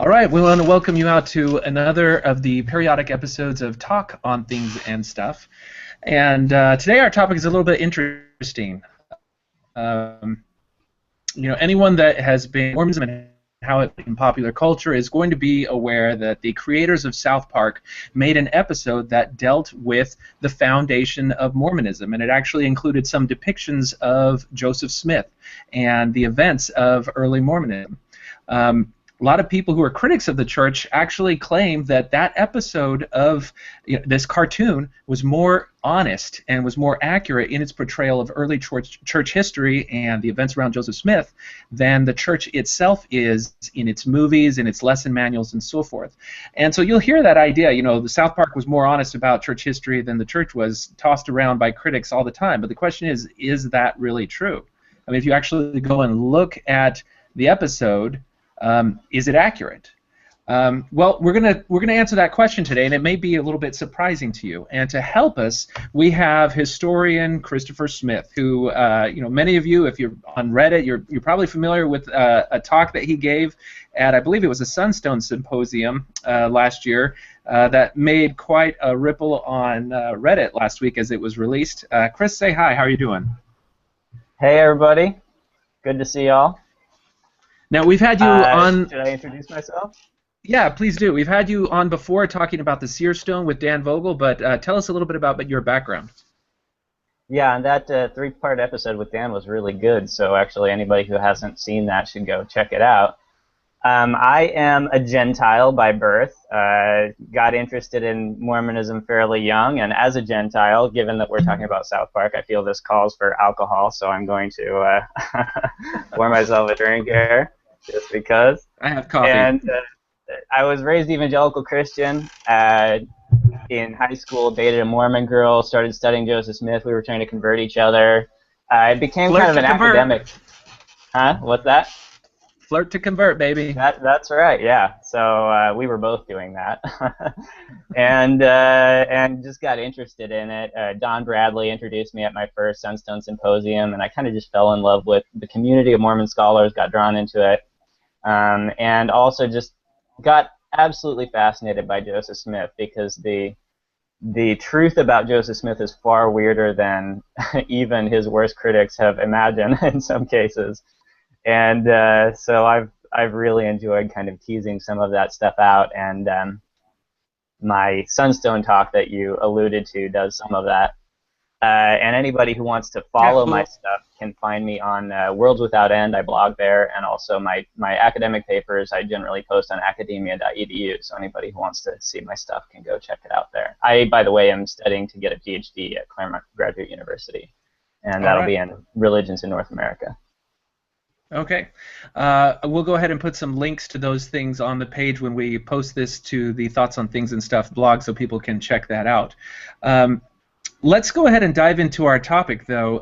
All right, we want to welcome you out to another of the periodic episodes of Talk on Things and Stuff. And today our topic is a little bit interesting. Anyone that has been Mormonism and how it in popular culture is going to be aware that the creators of South Park made an episode that dealt with the foundation of Mormonism, and it actually included some depictions of Joseph Smith and the events of early Mormonism. A lot of people who are critics of the church actually claim that that episode of this cartoon was more honest and was more accurate in its portrayal of early church history and the events around Joseph Smith than the church itself is in its movies, in its lesson manuals, and so forth. And so you'll hear that idea, the South Park was more honest about church history than the church was, tossed around by critics all the time. But the question is that really true? I mean, if you actually go and look at the episode, is it accurate? Well, we're gonna answer that question today, and it may be a little bit surprising to you. And to help us, we have historian Christopher Smith, who many of you, if you're on Reddit, you're probably familiar with a talk that he gave at, I believe it was a Sunstone Symposium last year that made quite a ripple on Reddit last week as it was released. Chris, say hi. How are you doing? Hey everybody, good to see y'all. Now, we've had you on... Should I introduce myself? Yeah, please do. We've had you on before talking about the Seer Stone with Dan Vogel, but tell us a little bit about your background. Yeah, and that three-part episode with Dan was really good, so actually anybody who hasn't seen that should go check it out. I am a Gentile by birth. Got interested in Mormonism fairly young, and as a Gentile, given that we're talking about South Park, I feel this calls for alcohol, so I'm going to pour myself a drink here. Just because. I have coffee. And I was raised evangelical Christian. In high school, dated a Mormon girl, started studying Joseph Smith. We were trying to convert each other. I became kind of an academic. Huh? What's that? Flirt to convert, baby. That's right, yeah. So we were both doing that. and just got interested in it. Don Bradley introduced me at my first Sunstone Symposium, and I kind of just fell in love with the community of Mormon scholars, got drawn into it. And also just got absolutely fascinated by Joseph Smith, because the truth about Joseph Smith is far weirder than even his worst critics have imagined in some cases. And so I've really enjoyed kind of teasing some of that stuff out, and my Sunstone talk that you alluded to does some of that. And anybody who wants to follow my stuff can find me on Worlds Without End. I blog there, and also my academic papers I generally post on academia.edu, so anybody who wants to see my stuff can go check it out there. I, by the way, am studying to get a PhD at Claremont Graduate University, and that'll be in religions in North America. Okay. We'll go ahead and put some links to those things on the page when we post this to the Thoughts on Things and Stuff blog, so people can check that out. Let's go ahead and dive into our topic, though.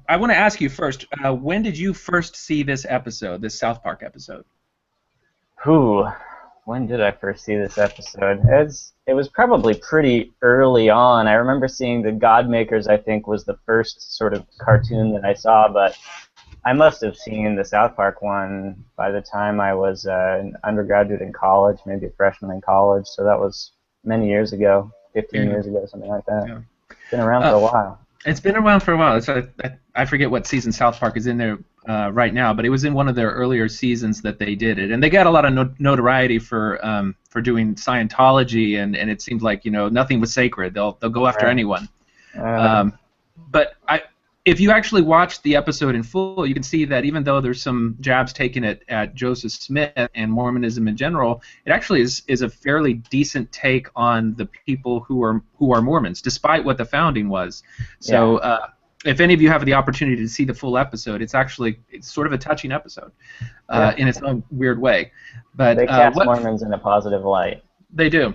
I want to ask you first, when did you first see this episode, this South Park episode? When did I first see this episode? It was probably pretty early on. I remember seeing the Godmakers, I think, was the first sort of cartoon that I saw, but I must have seen the South Park one by the time I was an undergraduate in college, maybe a freshman in college, so that was many years ago, 15 years ago, something like that. Yeah. It's been around for a while. It's been around for a while. I forget what season South Park is in there right now, but it was in one of their earlier seasons that they did it, and they got a lot of notoriety for doing Scientology, and it seemed like nothing was sacred. They'll go after anyone. But if you actually watch the episode in full, you can see that even though there's some jabs taken at Joseph Smith and Mormonism in general, it actually is a fairly decent take on the people who are Mormons, despite what the founding was. So if any of you have the opportunity to see the full episode, it's sort of a touching episode in its own weird way. But they cast Mormons in a positive light. They do.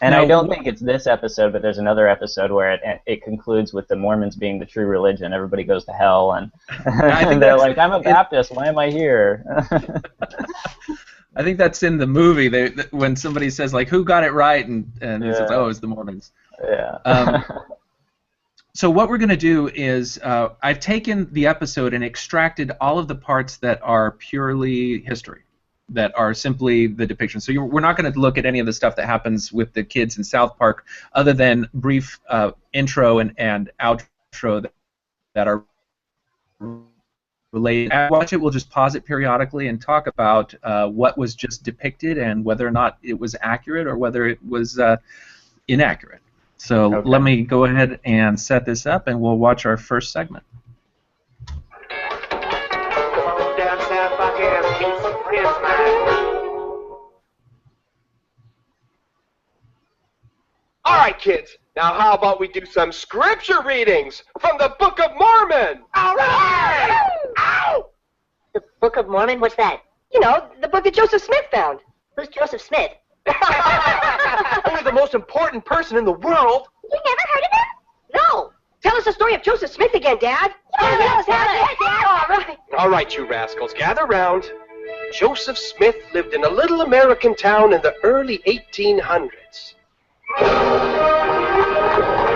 And now, I don't think it's this episode, but there's another episode where it concludes with the Mormons being the true religion. Everybody goes to hell, and they're like, I'm a Baptist, why am I here? I think that's in the movie. When somebody says, like, who got it right, and it says, oh, it's the Mormons. Yeah. So what we're going to do is I've taken the episode and extracted all of the parts that are purely history. that are simply the depiction. So we're not going to look at any of the stuff that happens with the kids in South Park, other than brief intro and outro that are related. As we watch it, we'll just pause it periodically and talk about what was just depicted and whether or not it was accurate or whether it was inaccurate. So Okay. let me go ahead and set this up, and we'll watch our first segment. All right, kids. Now, how about we do some scripture readings from the Book of Mormon? All right! Ow! The Book of Mormon? What's that? You know, the book that Joseph Smith found. Who's Joseph Smith? Only the most important person in the world. You never heard of him? No. Tell us the story of Joseph Smith again, Dad. Yes, All right. All right, you rascals, gather round. Joseph Smith lived in a little American town in the early 1800s.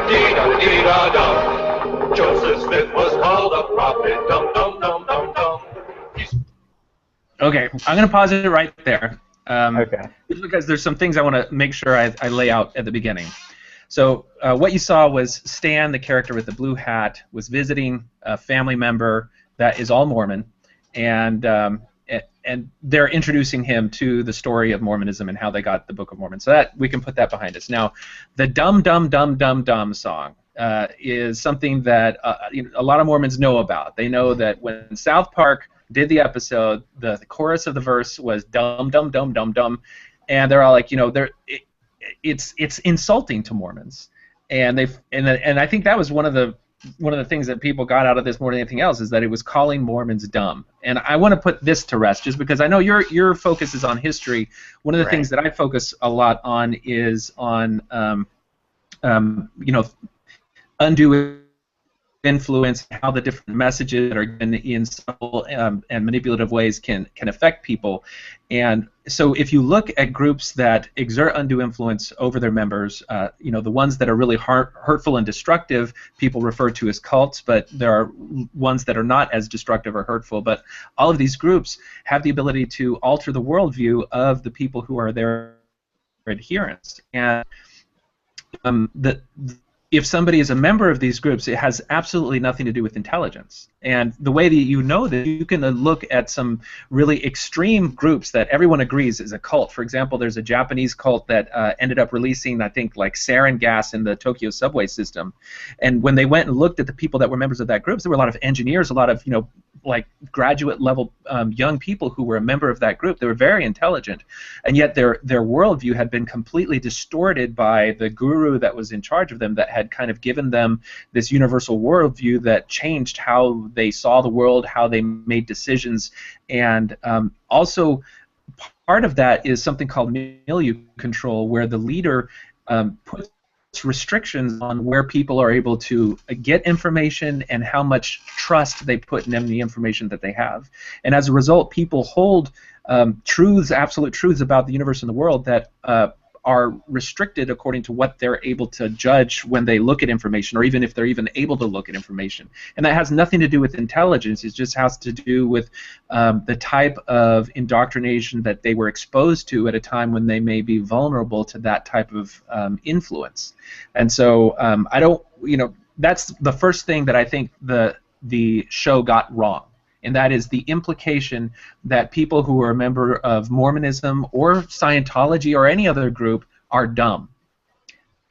Dee-da-dee-da-dum. Joseph Smith was called a prophet. Dum-dum-dum-dum-dum. Okay, I'm going to pause it right there. Okay. Just because there's some things I want to make sure I lay out at the beginning. So what you saw was Stan, the character with the blue hat, was visiting a family member that is all Mormon, and they're introducing him to the story of Mormonism and how they got the Book of Mormon. So that we can put that behind us. Now, the Dum Dum Dum Dum Dum song is something that a lot of Mormons know about. They know that when South Park did the episode, the chorus of the verse was Dum Dum Dum Dum Dum, and they're all like, it's insulting to Mormons, and I think that was one of the things that people got out of this more than anything else, is that it was calling Mormons dumb. And I want to put this to rest, just because I know your focus is on history. One of the things that I focus a lot on is on undue influence, how the different messages that are given in subtle and manipulative ways can affect people. And so if you look at groups that exert undue influence over their members, the ones that are really hurtful and destructive, people refer to as cults, but there are ones that are not as destructive or hurtful. But all of these groups have the ability to alter the worldview of the people who are their adherents. And if somebody is a member of these groups, it has absolutely nothing to do with intelligence. And the way that you know that, you can look at some really extreme groups that everyone agrees is a cult. For example, there's a Japanese cult that ended up releasing, I think, like sarin gas in the Tokyo subway system. And when they went and looked at the people that were members of that group, there were a lot of engineers, a lot of like graduate level young people who were a member of that group. They were very intelligent, and yet their worldview had been completely distorted by the guru that was in charge of them, that had kind of given them this universal worldview that changed how they saw the world, how they made decisions. And also part of that is something called milieu control, where the leader puts restrictions on where people are able to get information and how much trust they put in the information that they have. And as a result, people hold truths, absolute truths about the universe and the world that are restricted according to what they're able to judge when they look at information, or even if they're even able to look at information. And that has nothing to do with intelligence. It just has to do with the type of indoctrination that they were exposed to at a time when they may be vulnerable to that type of influence. And so I don't, that's the first thing that I think the show got wrong. And that is the implication that people who are a member of Mormonism or Scientology or any other group are dumb.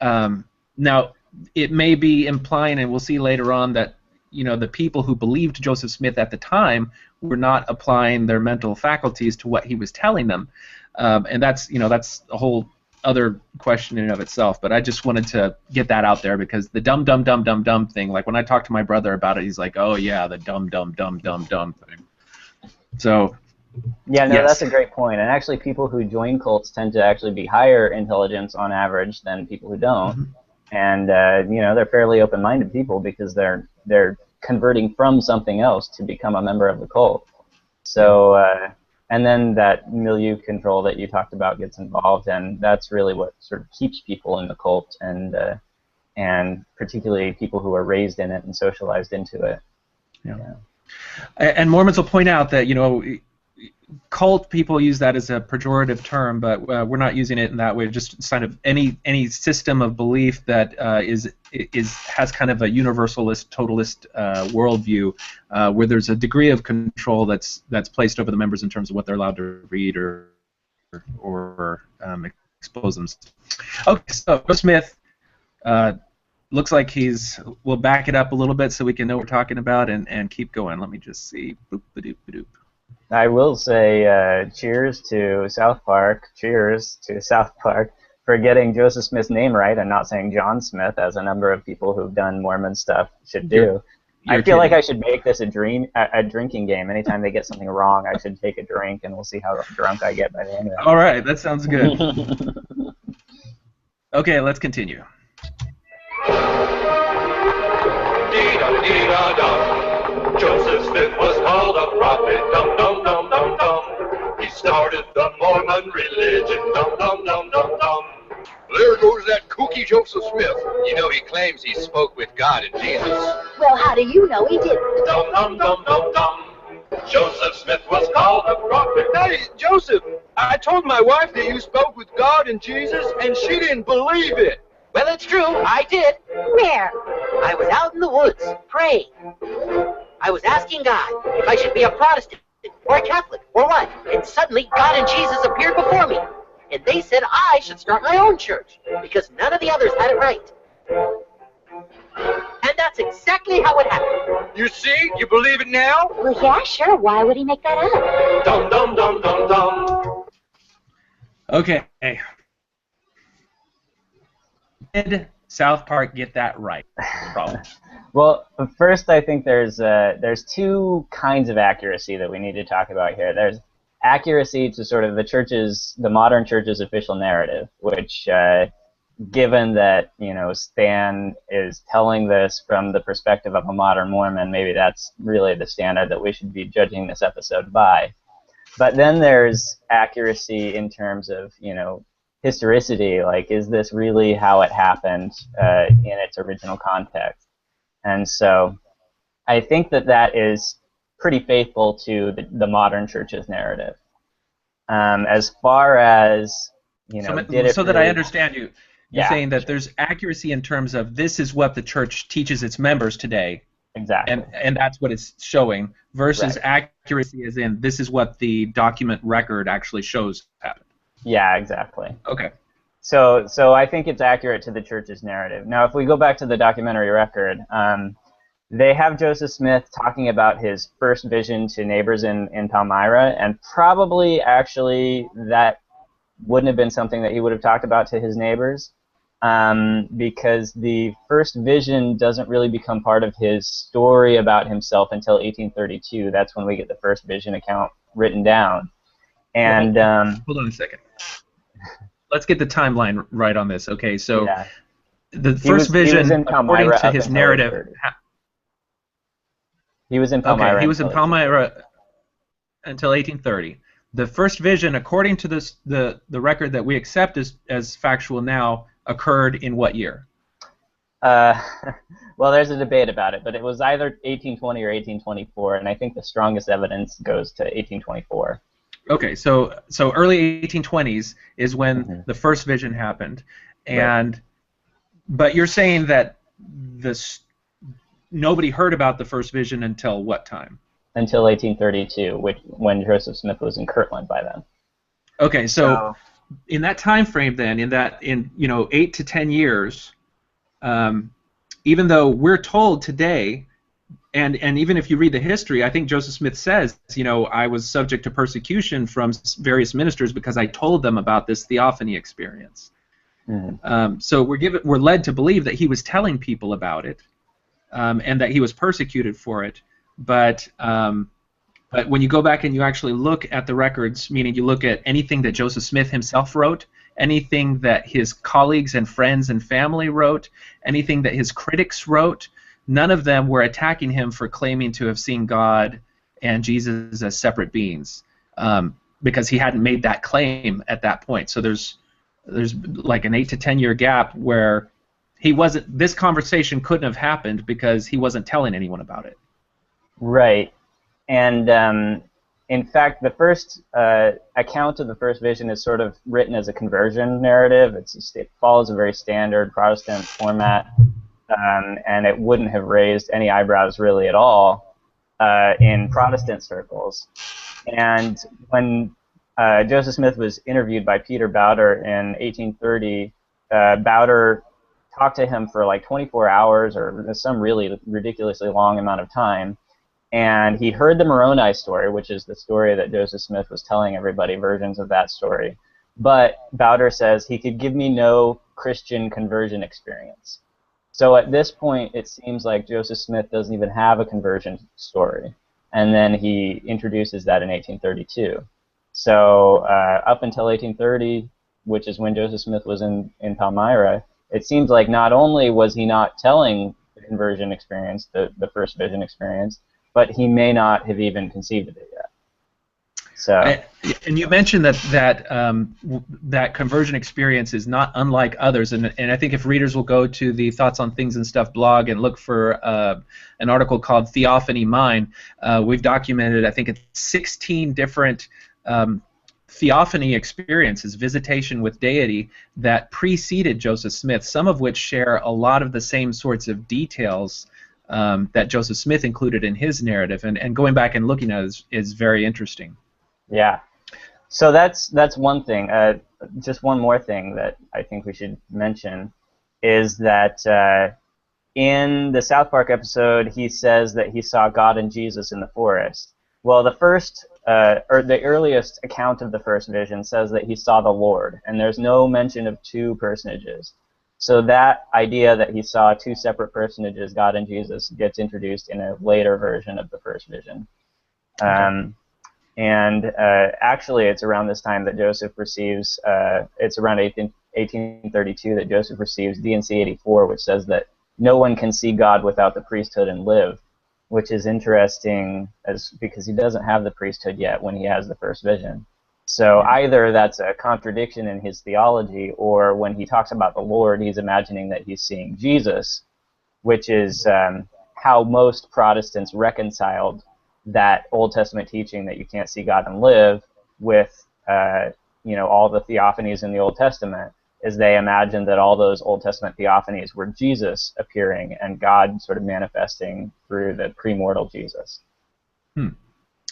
Now, it may be implying, and we'll see later on, that the people who believed Joseph Smith at the time were not applying their mental faculties to what he was telling them, and that's a whole other question in and of itself. But I just wanted to get that out there, because the dumb dumb dumb dumb dumb thing, like when I talk to my brother about it, he's like, oh yeah, the dumb dumb dumb dumb dumb thing. So yeah, no, yes. That's a great point. And actually, people who join cults tend to actually be higher intelligence on average than people who don't. Mm-hmm. And they're fairly open-minded people, because they're converting from something else to become a member of the cult. So and then that milieu control that you talked about gets involved, and that's really what sort of keeps people in the cult, and particularly people who are raised in it and socialized into it. Yeah. And Mormons will point out that cult people use that as a pejorative term, but we're not using it in that way. Just kind of any system of belief that has kind of a universalist, totalist worldview, where there's a degree of control that's placed over the members in terms of what they're allowed to read or expose them. Okay, so Smith looks like we'll back it up a little bit so we can know what we're talking about and keep going. Let me just see. Boop, ba-doop, ba-doop. I will say cheers to Southpark, cheers to Southpark for getting Joseph Smith's name right and not saying John Smith, as a number of people who've done Mormon stuff should do. I feel like I should make this a drinking game. Anytime they get something wrong, I should take a drink, and we'll see how drunk I get by the end of it. All right, that sounds good. Okay, let's continue. Dee-da-dee-da-dum. Joseph Smith was called a prophet, dum-dum-dum-dum-dum. He started the Mormon religion, dum-dum-dum-dum-dum. There goes that kooky Joseph Smith. You know, he claims he spoke with God and Jesus. Well, how do you know he didn't? Dum-dum-dum-dum-dum. Joseph Smith was called a prophet. Hey, Joseph, I told my wife that you spoke with God and Jesus, and she didn't believe it. Well, it's true. I did. Where? I was out in the woods praying. I was asking God if I should be a Protestant or a Catholic or what. And suddenly God and Jesus appeared before me. And they said I should start my own church because none of the others had it right. And that's exactly how it happened. You see? You believe it now? Well, yeah, sure. Why would he make that up? Dum-dum-dum-dum-dum. Okay. Did Southpark get that right? Problem. Well, first, I think there's two kinds of accuracy that we need to talk about here. There's accuracy to sort of the modern church's official narrative, which, given that Stan is telling this from the perspective of a modern Mormon, maybe that's really the standard that we should be judging this episode by. But then there's accuracy in terms of historicity, like, is this really how it happened in its original context? And so I think that is pretty faithful to the modern church's narrative. As far as, so that I understand you, you're Yeah. saying that there's accuracy in terms of this is what the church teaches its members today, Exactly. and that's what it's showing, versus Right. accuracy as in this is what the document record actually shows happened. Yeah, exactly. Okay. So I think it's accurate to the church's narrative. Now, if we go back to the documentary record, they have Joseph Smith talking about his first vision to neighbors in Palmyra, and probably actually that wouldn't have been something that he would have talked about to his neighbors, because the first vision doesn't really become part of his story about himself until 1832. That's when we get the first vision account written down. And hold on a second. Let's get the timeline right on this. Okay, so yeah. the first vision, in Palmyra according to up his until narrative, 1830. He was in Palmyra. okay, he was in until Palmyra until 1830. The first vision, according to the record that we accept as factual now, occurred in what year? Well, there's a debate about it, but it was either 1820 or 1824, and I think the strongest evidence goes to 1824. Okay, so early 1820s is when the first vision happened, and but you're saying that nobody heard about the first vision until what time? Until 1832, when Joseph Smith was in Kirtland by then. Okay, so in that time frame, then, in 8 to 10 years, even though we're told today, and even if you read the history, I think Joseph Smith says, I was subject to persecution from various ministers because I told them about this theophany experience. So we're led to believe that he was telling people about it, and that he was persecuted for it. But when you go back and you actually look at the records, meaning you look at anything that Joseph Smith himself wrote, anything that his colleagues and friends and family wrote, anything that his critics wrote, none of them were attacking him for claiming to have seen God and Jesus as separate beings, because he hadn't made that claim at that point. So there's like an 8 to 10 year gap where this conversation couldn't have happened because he wasn't telling anyone about it. Right. And in fact, the first account of the first vision is sort of written as a conversion narrative. It follows a very standard Protestant format, and it wouldn't have raised any eyebrows really at all in Protestant circles. And when Joseph Smith was interviewed by Peter Bowder in 1830, Bowder talked to him for like 24 hours or some really ridiculously long amount of time. And he heard the Moroni story, which is the story that Joseph Smith was telling everybody, versions of that story. But Bowder says he could give me no Christian conversion experience. So at this point, it seems like Joseph Smith doesn't even have a conversion story. And then he introduces that in 1832. So up until 1830, which is when Joseph Smith was in Palmyra, it seems like not only was he not telling the conversion experience, the first vision experience, but he may not have even conceived of it yet. So, and you mentioned that conversion experience is not unlike others, and I think if readers will go to the Thoughts on Things and Stuff blog and look for an article called Theophany Mine, we've documented, I think it's 16 different theophany experiences, visitation with deity, that preceded Joseph Smith, some of which share a lot of the same sorts of details that Joseph Smith included in his narrative, and going back and looking at it is very interesting. Yeah. So that's one thing. Just one more thing that I think we should mention is that in the Southpark episode, he says that he saw God and Jesus in the forest. Well, the earliest account of the first vision says that he saw the Lord, and there's no mention of two personages. So that idea that he saw two separate personages, God and Jesus, gets introduced in a later version of the first vision. Actually, it's around this time that Joseph receives, it's around 1832 that Joseph receives D&C 84, which says that no one can see God without the priesthood and live, which is interesting because he doesn't have the priesthood yet when he has the first vision. So either that's a contradiction in his theology, or when he talks about the Lord, he's imagining that he's seeing Jesus, which is how most Protestants reconciled that Old Testament teaching that you can't see God and live with all the theophanies in the Old Testament, is they imagined that all those Old Testament theophanies were Jesus appearing and God sort of manifesting through the premortal Jesus.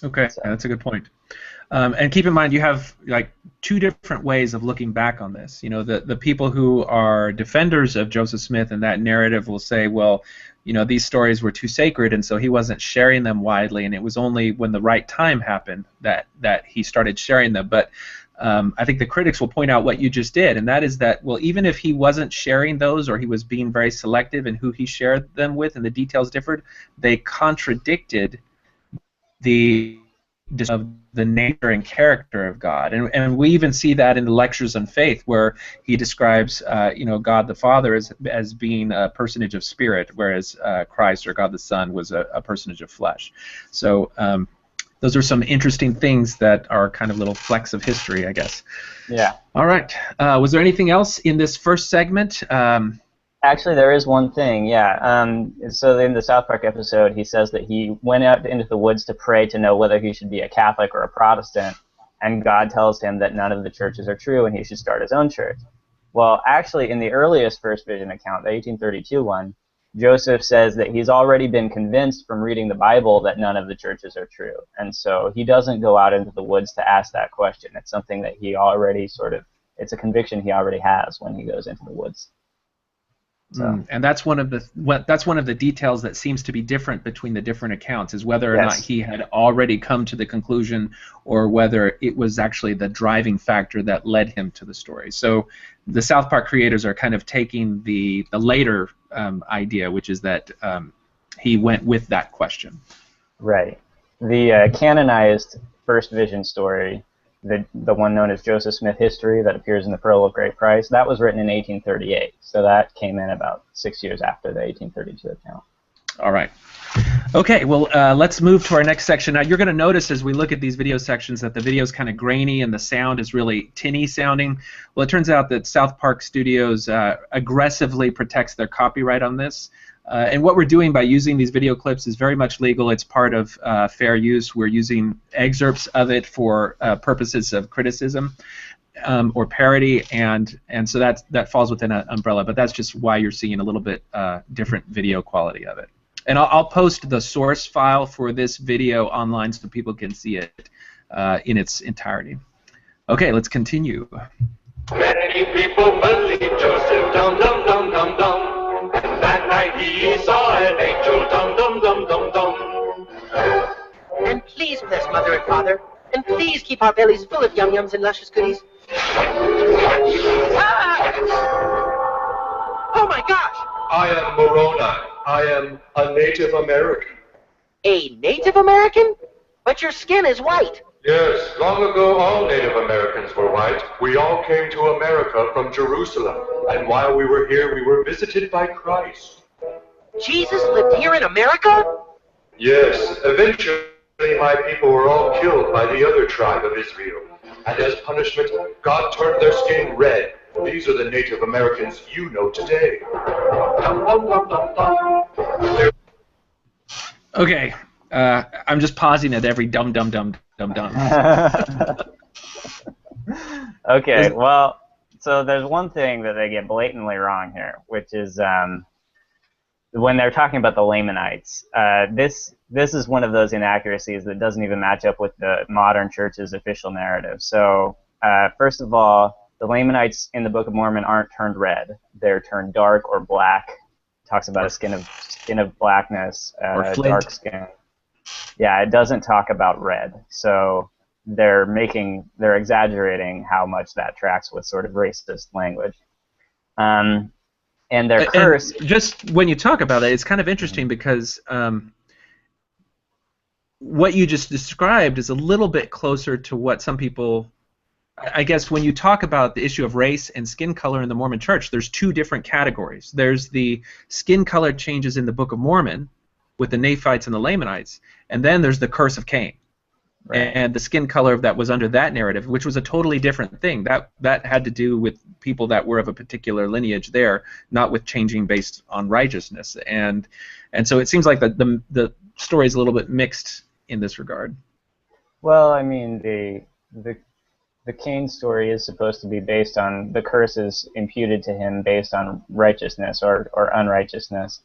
Okay, so. Yeah, that's a good point. And keep in mind, you have like two different ways of looking back on this. You know, the people who are defenders of Joseph Smith and that narrative will say, well, these stories were too sacred, and so he wasn't sharing them widely, and it was only when the right time happened that he started sharing them. But I think the critics will point out what you just did, and that is that, well, even if he wasn't sharing those, or he was being very selective in who he shared them with, and the details differed, they contradicted of the nature and character of God, and we even see that in the Lectures on Faith, where he describes God the Father as being a personage of spirit, whereas Christ, or God the Son, was a personage of flesh. So those are some interesting things that are kind of little flecks of history, I guess. Yeah. All right. Was there anything else in this first segment? Actually, there is one thing, yeah. So in the Southpark episode, he says that he went out into the woods to pray to know whether he should be a Catholic or a Protestant, and God tells him that none of the churches are true and he should start his own church. Well, actually, in the earliest first vision account, the 1832 one, Joseph says that he's already been convinced from reading the Bible that none of the churches are true, and so he doesn't go out into the woods to ask that question. It's something that he already it's a conviction he already has when he goes into the woods. So. And that's one of the details that seems to be different between the different accounts, is whether or not he had already come to the conclusion, or whether it was actually the driving factor that led him to the story. So the Southpark creators are kind of taking the later idea, which is that he went with that question. Right. The canonized first vision story, the one known as Joseph Smith History that appears in the Pearl of Great Price, that was written in 1838. So that came in about 6 years after the 1832 account. All right. Okay, well, let's move to our next section. Now, you're going to notice as we look at these video sections that the video is kind of grainy and the sound is really tinny sounding. Well, it turns out that Southpark Studios aggressively protects their copyright on this. And what we're doing by using these video clips is very much legal. It's part of fair use. We're using excerpts of it for purposes of criticism or parody, and so that falls within an umbrella. But that's just why you're seeing a little bit different video quality of it. And I'll post the source file for this video online so people can see it in its entirety. Okay, let's continue. Many people believe Joseph, dum dum dum dum dum. And that night he saw an angel, dum dum dum dum dum. And please bless Mother and Father, and please keep our bellies full of yum-yums and luscious goodies. Ah! Oh my gosh! I am Moroni. I am a Native American. A Native American? But your skin is white. Yes, long ago all Native Americans were white. We all came to America from Jerusalem, and while we were here, we were visited by Christ. Jesus lived here in America? Yes, eventually my people were all killed by the other tribe of Israel. And as punishment, God turned their skin red. These are the Native Americans you know today. Dum, dum, dum, dum, dum. Okay, I'm just pausing at every dum dum dum dum dum. Okay, well, so there's one thing that they get blatantly wrong here, which is when they're talking about the Lamanites. This is one of those inaccuracies that doesn't even match up with the modern church's official narrative. So, first of all, the Lamanites in the Book of Mormon aren't turned red; they're turned dark or black. It talks about a skin of blackness, dark skin. Yeah, it doesn't talk about red. So they're exaggerating how much that tracks with sort of racist language. And their curse. And just when you talk about it, it's kind of interesting because what you just described is a little bit closer to what some people. I guess when you talk about the issue of race and skin color in the Mormon Church, there's two different categories. There's the skin color changes in the Book of Mormon with the Nephites and the Lamanites, and then there's the curse of Cain, right, and the skin color that was under that narrative, which was a totally different thing. That had to do with people that were of a particular lineage there, not with changing based on righteousness. And so it seems like the story is a little bit mixed in this regard. Well, I mean, the Cain story is supposed to be based on the curses imputed to him based on righteousness or unrighteousness.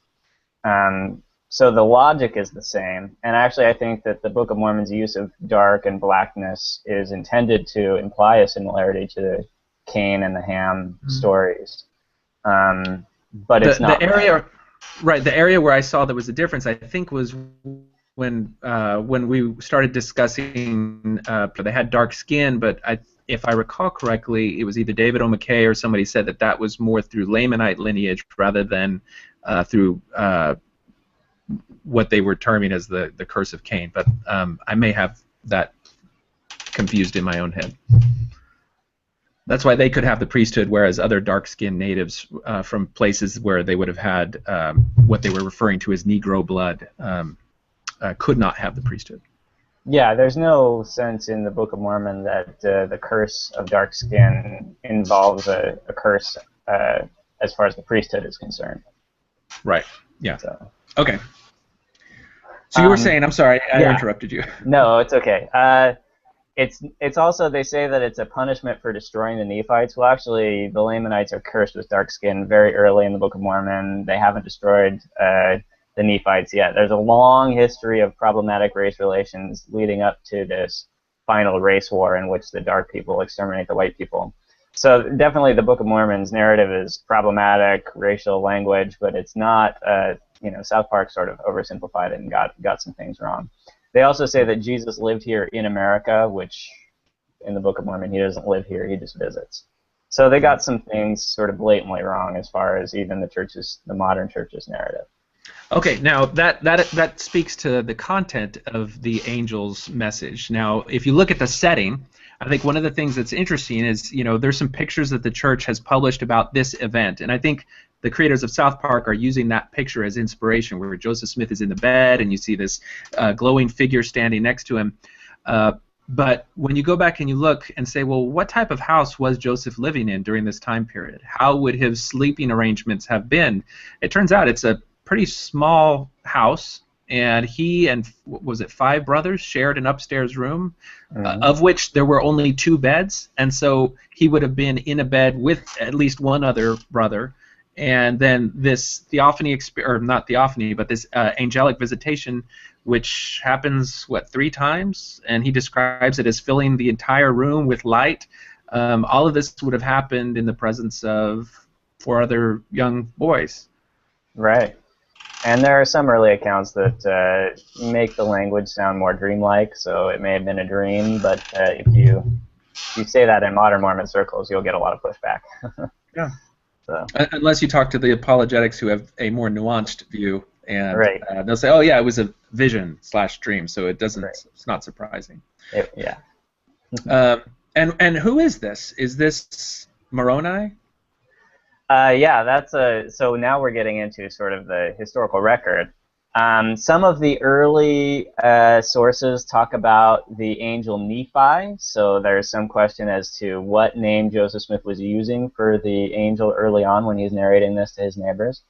So the logic is the same, and actually I think that the Book of Mormon's use of dark and blackness is intended to imply a similarity to the Cain and the Ham stories, but it's not. The area, right? The area where I saw there was a difference, I think, was when we started discussing. They had dark skin, but if I recall correctly, it was either David O. McKay or somebody said that was more through Lamanite lineage rather than through what they were terming as the curse of Cain. But I may have that confused in my own head. That's why they could have the priesthood, whereas other dark-skinned natives from places where they would have had what they were referring to as Negro blood could not have the priesthood. Yeah, there's no sense in the Book of Mormon that the curse of dark skin involves a curse as far as the priesthood is concerned. Right. Yeah. So. Okay. So you were saying, I'm sorry, I interrupted you. No, it's okay. It's also, they say that it's a punishment for destroying the Nephites. Well, actually, the Lamanites are cursed with dark skin very early in the Book of Mormon. They haven't destroyed the Nephites yet. There's a long history of problematic race relations leading up to this final race war in which the dark people exterminate the white people. So definitely the Book of Mormon's narrative is problematic, racial language, but it's not, Southpark sort of oversimplified it and got some things wrong. They also say that Jesus lived here in America, which in the Book of Mormon, he doesn't live here, he just visits. So they got some things sort of blatantly wrong as far as even the modern church's narrative. Okay, now that speaks to the content of the angel's message. Now, if you look at the setting, I think one of the things that's interesting is, there's some pictures that the church has published about this event, and I think the creators of Southpark are using that picture as inspiration, where Joseph Smith is in the bed, and you see this glowing figure standing next to him. But when you go back and you look and say, well, what type of house was Joseph living in during this time period? How would his sleeping arrangements have been? It turns out it's a pretty small house, and he and was it 5 brothers shared an upstairs room, of which there were only 2 beds, and so he would have been in a bed with at least one other brother. And then this theophany, or not theophany, but this angelic visitation, which happens, 3 times, and he describes it as filling the entire room with light. All of this would have happened in the presence of 4 other young boys. Right. And there are some early accounts that make the language sound more dreamlike, so it may have been a dream, but if you say that in modern Mormon circles, you'll get a lot of pushback. Yeah. So. Unless you talk to the apologetics who have a more nuanced view, and right. They'll say, "Oh yeah, it was a vision/dream," so it doesn't. Right. It's not surprising. Yeah. And who is this? Is this Moroni? Yeah, that's so now we're getting into sort of the historical record. Some of the early sources talk about the angel Nephi, so there's some question as to what name Joseph Smith was using for the angel early on when he's narrating this to his neighbors.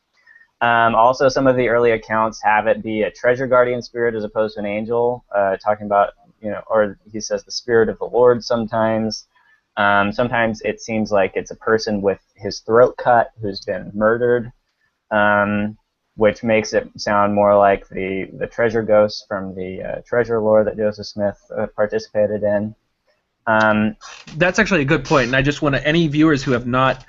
Also, some of the early accounts have it be a treasure guardian spirit as opposed to an angel, talking about, or he says the spirit of the Lord sometimes. Sometimes it seems like it's a person with his throat cut who's been murdered, which makes it sound more like the treasure ghost from the treasure lore that Joseph Smith participated in. That's actually a good point, and I just want to, any viewers who have not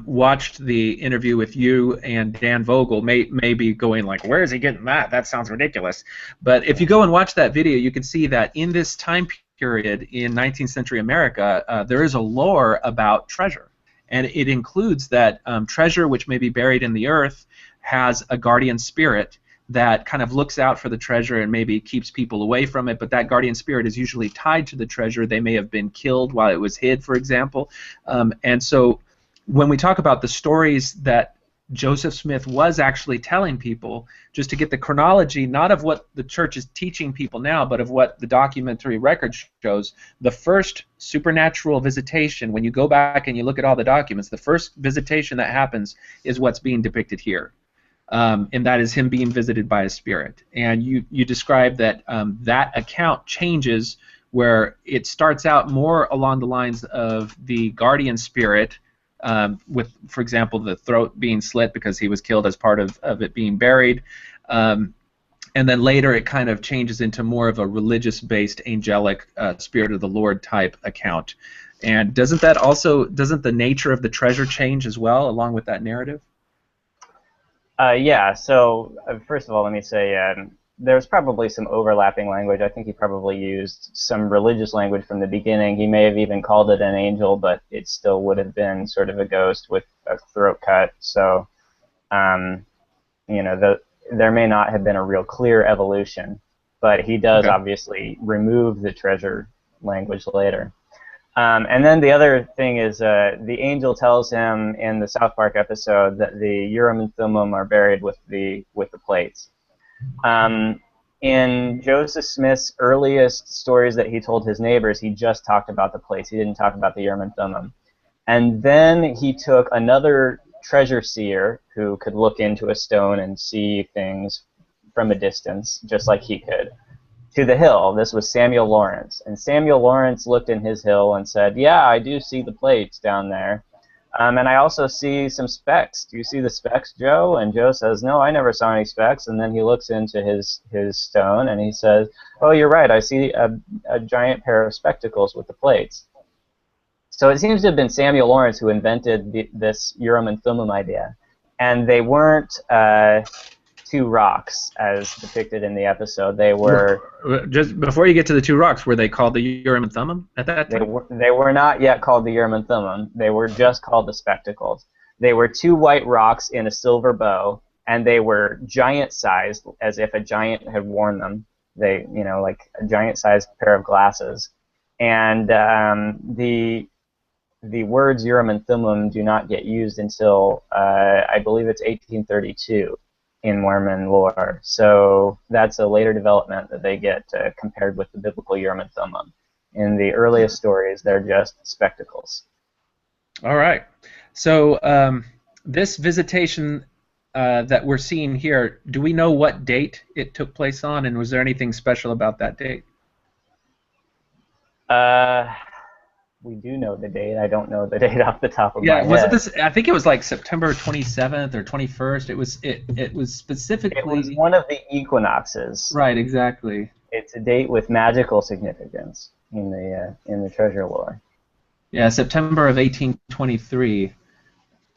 watched the interview with you and Dan Vogel may be going like, where is he getting that? That sounds ridiculous. But if you go and watch that video, you can see that in this time period in 19th century America, there is a lore about treasure. And it includes that treasure which may be buried in the earth has a guardian spirit that kind of looks out for the treasure and maybe keeps people away from it, but that guardian spirit is usually tied to the treasure. They may have been killed while it was hid, for example. And so when we talk about the stories that Joseph Smith was actually telling people, just to get the chronology, not of what the church is teaching people now, but of what the documentary record shows, the first supernatural visitation, when you go back and you look at all the documents, the first visitation that happens is what's being depicted here. And that is him being visited by a spirit. And you describe that that account changes, where it starts out more along the lines of the guardian spirit, with, for example, the throat being slit because he was killed as part of it being buried. And then later it kind of changes into more of a religious-based angelic spirit of the Lord type account. And doesn't the nature of the treasure change as well along with that narrative? Yeah, so first of all, let me say there's probably some overlapping language. I think he probably used some religious language from the beginning. He may have even called it an angel, but it still would have been sort of a ghost with a throat cut. So, there may not have been a real clear evolution, but he does obviously remove the treasure language later. And then the other thing is the angel tells him in the Southpark episode that the Urim and Thummim are buried with the plates. In Joseph Smith's earliest stories that he told his neighbors, he just talked about the plates. He didn't talk about the Urim and Thummim. And then he took another treasure seer who could look into a stone and see things from a distance, just like he could, to the hill. This was Samuel Lawrence. And Samuel Lawrence looked in his hill and said, yeah, I do see the plates down there. And I also see some specks. Do you see the specks, Joe? And Joe says, no, I never saw any specks. And then he looks into his stone and he says, oh, you're right, I see a giant pair of spectacles with the plates. So it seems to have been Samuel Lawrence who invented this Urim and Thummim idea. And they weren't 2 rocks as depicted in the episode. They were... Just before you get to the 2 rocks, were they called the Urim and Thummim at that time? They were not yet called the Urim and Thummim. They were just called the spectacles. They were 2 white rocks in a silver bow, and they were giant-sized, as if a giant had worn them. They, like a giant-sized pair of glasses. And the words Urim and Thummim do not get used until, I believe it's 1832. In Mormon lore. So that's a later development that they get compared with the biblical Urim and Thummim. In the earliest stories, they're just spectacles. All right. So this visitation that we're seeing here, do we know what date it took place on, and was there anything special about that date? We do know the date. I don't know the date off the top of my head. Yeah, was it this? I think it was like September 27th or 21st. It was specifically. It was one of the equinoxes. Right, exactly. It's a date with magical significance in the treasure lore. Yeah, September of 1823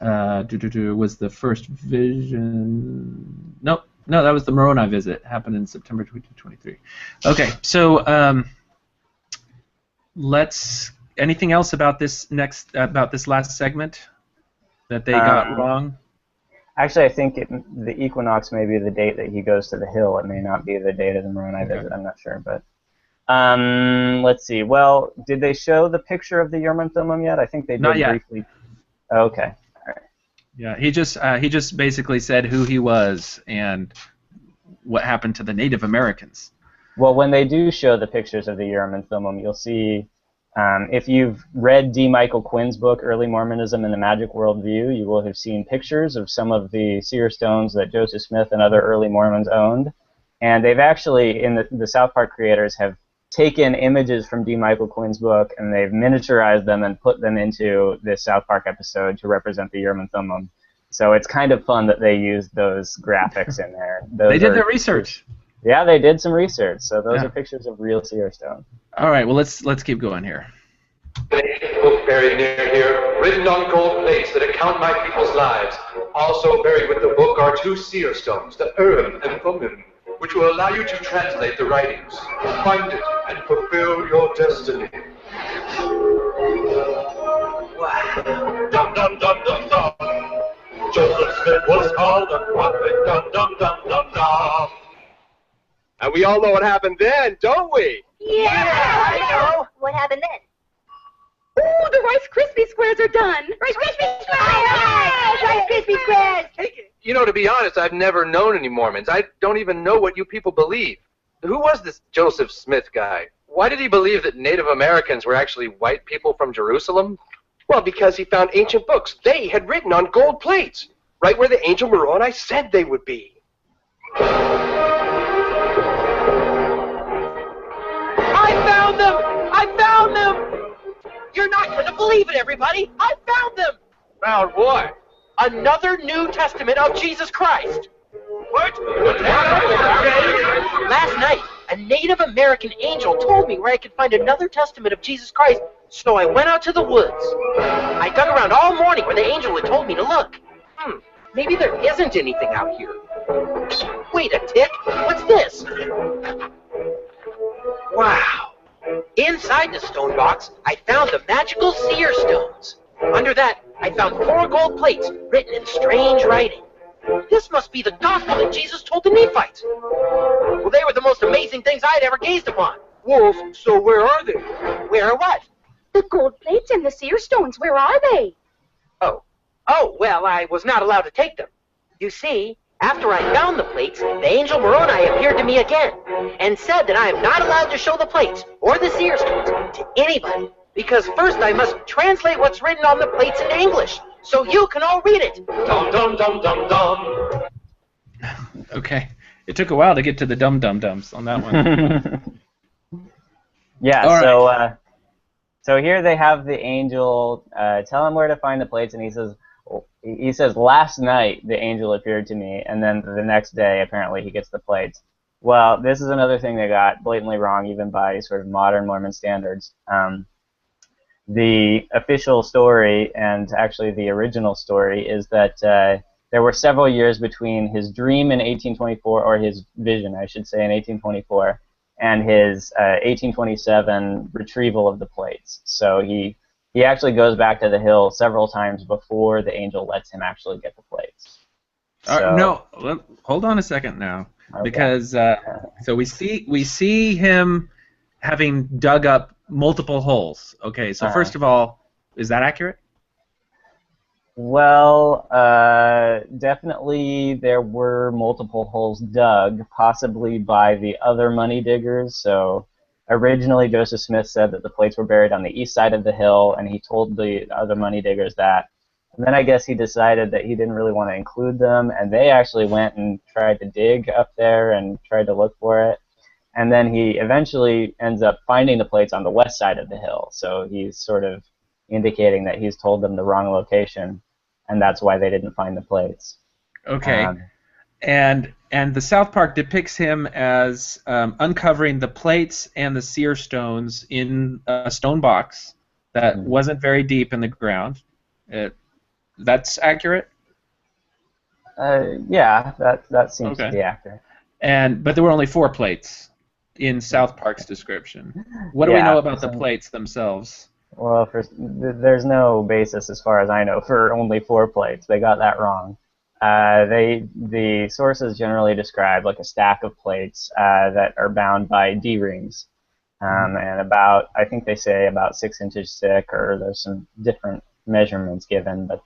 was the first vision. No, that was the Moroni visit. Happened in September 2023. Okay, so let's. Anything else about this last segment that they got wrong? Actually, I think the equinox may be the date that he goes to the hill. It may not be the date of the Moroni visit. I'm not sure, but let's see. Well, did they show the picture of the Yerman Thummim yet? I think they did. Not yet. Briefly. Okay. All right. Yeah, he just basically said who he was and what happened to the Native Americans. Well, when they do show the pictures of the Yerman Thummim, you'll see. If you've read D. Michael Quinn's book, Early Mormonism and the Magic Worldview, you will have seen pictures of some of the seer stones that Joseph Smith and other early Mormons owned. And they've actually, the Southpark creators, have taken images from D. Michael Quinn's book and they've miniaturized them and put them into this Southpark episode to represent the Yerman Thummim. So it's kind of fun that they used those graphics in there. They did their research. Yeah, they did some research. So those are pictures of real seer stone. All right, well, let's keep going here. An ancient book buried near here, written on gold plates that account my people's lives. Also buried with the book are 2 seer stones, the Urim and Thummim, which will allow you to translate the writings, find it, and fulfill your destiny. Wow. Dum dum dum dum dum. Joseph Smith was called a prophet. Dum dum dum dum dum. And we all know what happened then, don't we? Yeah, I know. What happened then? Ooh, the Rice Krispie squares are done. Rice Krispie squares! Rice Krispie squares! Hey, you know, to be honest, I've never known any Mormons. I don't even know what you people believe. Who was this Joseph Smith guy? Why did he believe that Native Americans were actually white people from Jerusalem? Well, because he found ancient books they had written on gold plates, right where the angel Moroni said they would be. I found them! I found them! You're not going to believe it, everybody! I found them! Found what? Another New Testament of Jesus Christ! What? Last night, a Native American angel told me where I could find another testament of Jesus Christ, so I went out to the woods. I dug around all morning where the angel had told me to look. Maybe there isn't anything out here. Wait a tick, what's this? Wow. Inside the stone box, I found the magical seer stones. Under that, I found 4 gold plates written in strange writing. This must be the gospel that Jesus told the Nephites. Well, they were the most amazing things I'd ever gazed upon. Wolf, so where are they? Where are what? The gold plates and the seer stones, where are they? Oh, well, I was not allowed to take them. You see, after I found the plates, the angel Moroni appeared to me again and said that I am not allowed to show the plates or the seer stones to anybody, because first I must translate what's written on the plates into English, so you can all read it. Dum dum dum dum dum. Okay. It took a while to get to the dum-dum-dums on that one. Yeah, All so so here they have the angel tell him where to find the plates, and he says last night the angel appeared to me, and then the next day apparently he gets the plates. Well, this is another thing they got blatantly wrong, even by sort of modern Mormon standards. The official story, and actually the original story, is that there were several years between his dream in 1824, or his vision, I should say, in 1824, and his 1827 retrieval of the plates. So he actually goes back to the hill several times before the angel lets him actually get the plates. So, no, hold on a second now, okay. Because so we see him having dug up multiple holes. Okay, so first of all, is that accurate? Well, definitely there were multiple holes dug, possibly by the other money diggers. So originally Joseph Smith said that the plates were buried on the east side of the hill, and he told the other money diggers that And then I guess he decided that he didn't really want to include them, and they actually went and tried to dig up there and tried to look for it. And then he eventually ends up finding the plates on the west side of the hill. So he's sort of indicating that he's told them the wrong location, and that's why they didn't find the plates. Okay. And the South Park depicts him as uncovering the plates and the seer stones in a stone box that wasn't very deep in the ground. That's accurate? Yeah, that seems to be accurate. But there were only 4 plates in South Park's description. What do we know about the plates themselves? Well, there's no basis, as far as I know, for only 4 plates. They got that wrong. The sources generally describe like a stack of plates that are bound by D-rings, and about, I think they say about 6 inches thick, or there's some different measurements given, but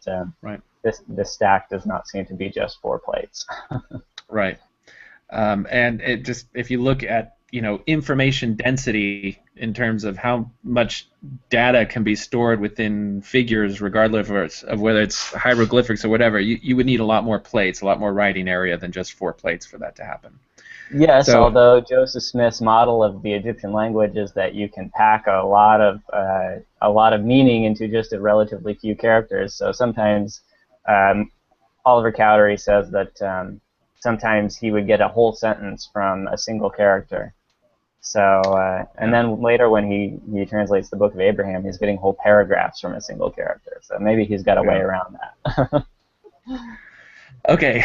this stack does not seem to be just 4 plates. Right. And it just, if you look at information density in terms of how much data can be stored within figures, regardless of whether it's hieroglyphics or whatever, you would need a lot more plates, a lot more writing area than just 4 plates for that to happen. Yes, although Joseph Smith's model of the Egyptian language is that you can pack a lot of meaning into just a relatively few characters. So sometimes Oliver Cowdery says that sometimes he would get a whole sentence from a single character. So, and then later when he translates the Book of Abraham, he's getting whole paragraphs from a single character. So maybe he's got a way around that. Okay,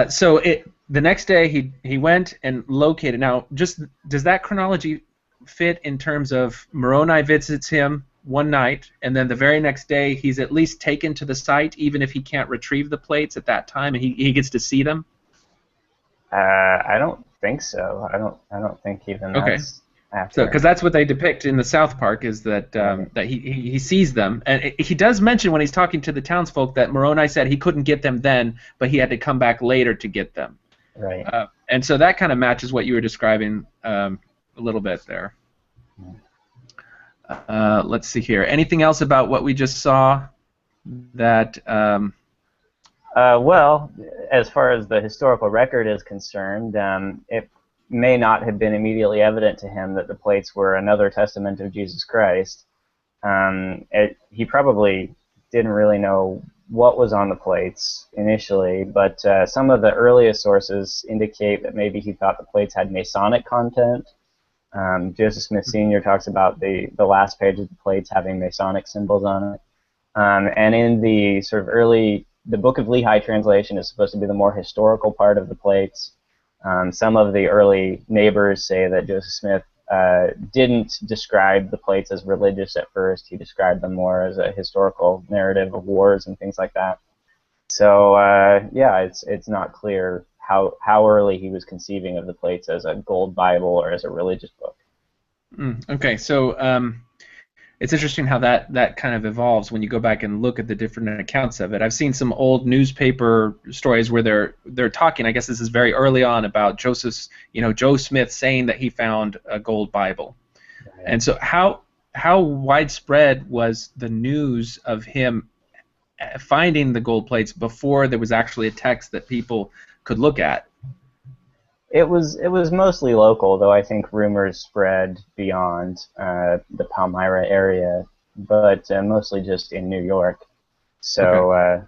so the next day he went and located. Now, just does that chronology fit in terms of Moroni visits him one night, and then the very next day he's at least taken to the site, even if he can't retrieve the plates at that time, and he gets to see them? I don't think so. I don't think even that's accurate. So, because that's what they depict in the South Park, is that that he sees them, and he does mention when he's talking to the townsfolk that Moroni said he couldn't get them then, but he had to come back later to get them. Right. And so that kind of matches what you were describing a little bit there. Let's see here. Anything else about what we just saw that? Well, as far as the historical record is concerned, it may not have been immediately evident to him that the plates were another testament of Jesus Christ. He probably didn't really know what was on the plates initially, but some of the earliest sources indicate that maybe he thought the plates had Masonic content. Joseph Smith Sr. talks about the last page of the plates having Masonic symbols on it. And in the sort of the Book of Lehi translation is supposed to be the more historical part of the plates. Some of the early neighbors say that Joseph Smith didn't describe the plates as religious at first. He described them more as a historical narrative of wars and things like that. So yeah, it's not clear how early he was conceiving of the plates as a gold Bible or as a religious book. Okay, so it's interesting how that kind of evolves when you go back and look at the different accounts of it. I've seen some old newspaper stories where they're talking, I guess this is very early on, about Joe Smith saying that he found a gold Bible. Right. And so how widespread was the news of him finding the gold plates before there was actually a text that people could look at? It was mostly local, though I think rumors spread beyond the Palmyra area, but mostly just in New York. So,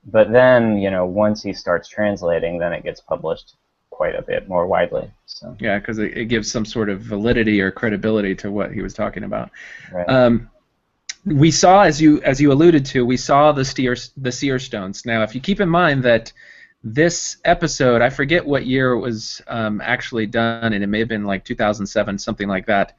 but then once he starts translating, then it gets published quite a bit more widely. So. Yeah, because it gives some sort of validity or credibility to what he was talking about. Right. We saw, as you alluded to, we saw the seer stones. Now, if you keep in mind that this episode, I forget what year it was actually done, and it may have been like 2007, something like that.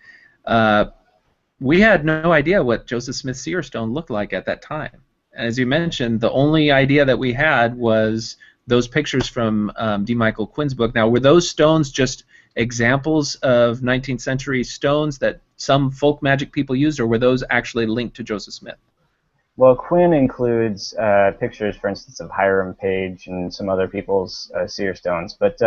We had no idea what Joseph Smith's seer stone looked like at that time. As you mentioned, the only idea that we had was those pictures from D. Michael Quinn's book. Now, were those stones just examples of 19th century stones that some folk magic people used, or were those actually linked to Joseph Smith? Well, Quinn includes pictures, for instance, of Hiram Page and some other people's seer stones. But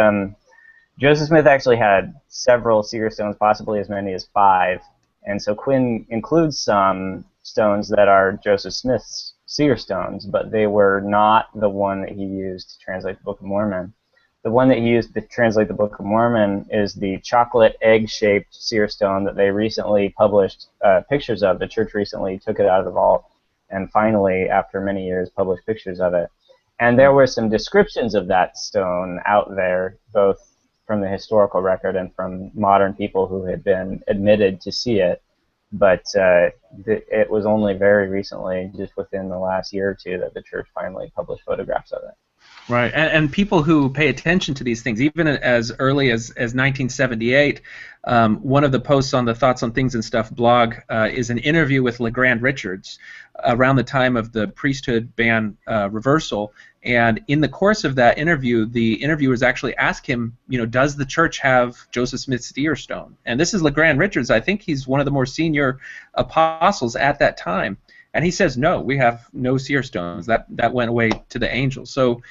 Joseph Smith actually had several seer stones, possibly as many as 5. And so Quinn includes some stones that are Joseph Smith's seer stones, but they were not the one that he used to translate the Book of Mormon. The one that he used to translate the Book of Mormon is the chocolate egg-shaped seer stone that they recently published pictures of. The church recently took it out of the vault and finally, after many years, published pictures of it. And there were some descriptions of that stone out there, both from the historical record and from modern people who had been admitted to see it. But it was only very recently, just within the last year or two, that the church finally published photographs of it. Right, and people who pay attention to these things, even as early as 1978, one of the posts on the Thoughts on Things and Stuff blog is an interview with LeGrand Richards around the time of the priesthood ban reversal. And in the course of that interview, the interviewers actually ask him, does the church have Joseph Smith's deer stone? And this is LeGrand Richards. I think he's one of the more senior apostles at that time. And he says, no, we have no seer stones. That went away to the angels. So,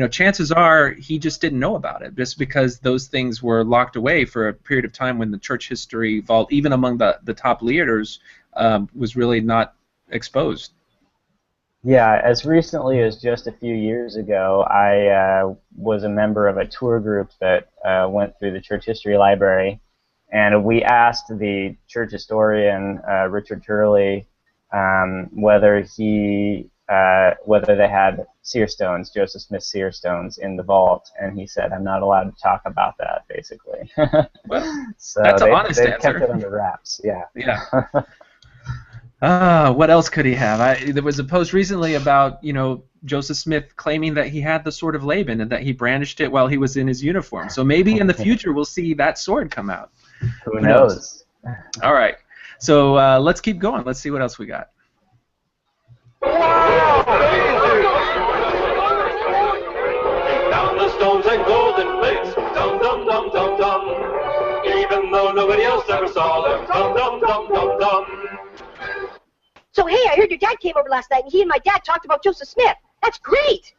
chances are he just didn't know about it, just because those things were locked away for a period of time when the church history vault, even among the top leaders, was really not exposed. Yeah, as recently as just a few years ago, I was a member of a tour group that went through the church history library, and we asked the church historian, Richard Turley, whether they had seer stones, Joseph Smith seer stones, in the vault, and he said, "I'm not allowed to talk about that," basically. Well, so that's an honest answer. Kept it under wraps. Yeah. Yeah. What else could he have? There was a post recently about Joseph Smith claiming that he had the sword of Laban and that he brandished it while he was in his uniform. So maybe in the future we'll see that sword come out. Who knows? All right. So let's keep going. Let's see what else we got. Down the stones and golden plates, dum dum dum dum dum. Even though nobody else ever saw them, dum dum dum dum dum. So, hey, I heard your dad came over last night, and he and my dad talked about Joseph Smith. That's great.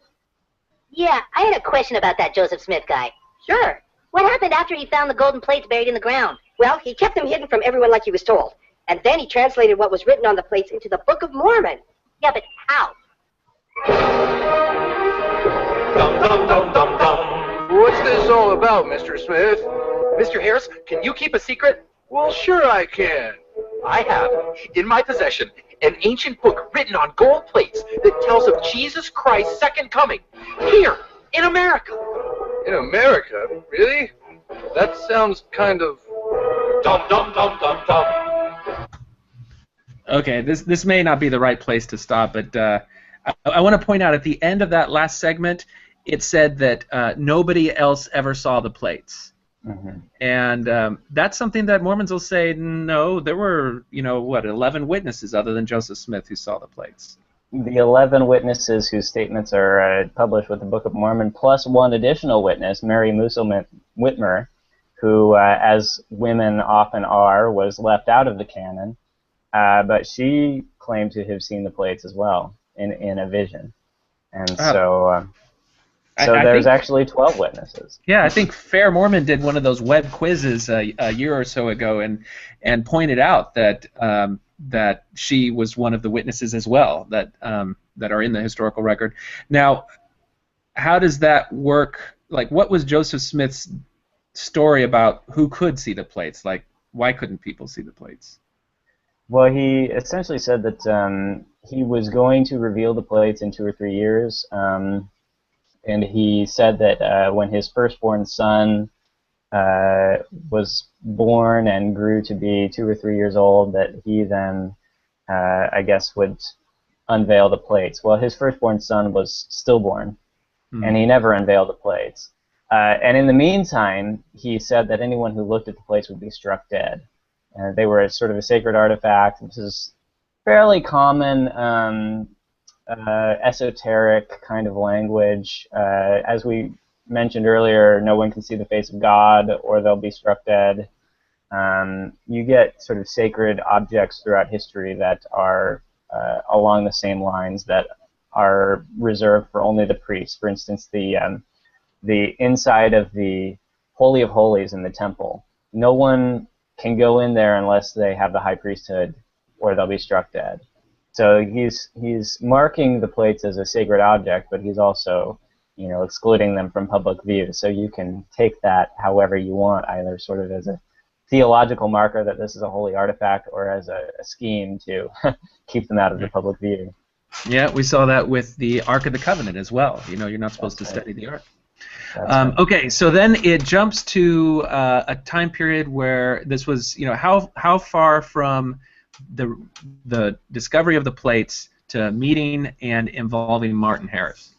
Yeah, I had a question about that Joseph Smith guy. Sure. What happened after he found the golden plates buried in the ground? Well, he kept them hidden from everyone like he was told. And then he translated what was written on the plates into the Book of Mormon. Yeah, but how? Dum dum dum dum dum. What's this all about, Mr. Smith? Mr. Harris, can you keep a secret? Well, sure I can. I have, in my possession, an ancient book written on gold plates that tells of Jesus Christ's second coming, here, in America. In America? Really? That sounds kind of... Dum dum dum dum dum. Okay, this may not be the right place to stop, but I want to point out at the end of that last segment, it said that nobody else ever saw the plates. Mm-hmm. And that's something that Mormons will say, no, there were, 11 witnesses other than Joseph Smith who saw the plates. The 11 witnesses whose statements are published with the Book of Mormon, plus one additional witness, Mary Musselman Whitmer, who, as women often are, was left out of the canon, but she claimed to have seen the plates as well in a vision. And so there's actually 12 witnesses. Yeah, I think Fair Mormon did one of those web quizzes a year or so ago and pointed out that that she was one of the witnesses as well that are in the historical record. Now, how does that work? Like, what was Joseph Smith's story about who could see the plates? Like, why couldn't people see the plates? Well, he essentially said that he was going to reveal the plates in 2 or 3 years. And he said that when his firstborn son was born and grew to be 2 or 3 years old, that he then, I guess, would unveil the plates. Well, his firstborn son was stillborn, and he never unveiled the plates. And in the meantime, he said that anyone who looked at the plates would be struck dead. They were sort of a sacred artifact. This is fairly common esoteric kind of language. As we mentioned earlier, no one can see the face of God or they'll be struck dead. You get sort of sacred objects throughout history that are along the same lines that are reserved for only the priests. For instance, the inside of the Holy of Holies in the temple. No one can go in there unless they have the high priesthood or they'll be struck dead. So he's marking the plates as a sacred object, but he's also, excluding them from public view. So you can take that however you want, either sort of as a theological marker that this is a holy artifact, or as a scheme to keep them out of the public view. Yeah, we saw that with the Ark of the Covenant as well. You're not supposed to study the Ark. Right. Okay, so then it jumps to a time period where this was, how far from the discovery of the plates to meeting and involving Martin Harris?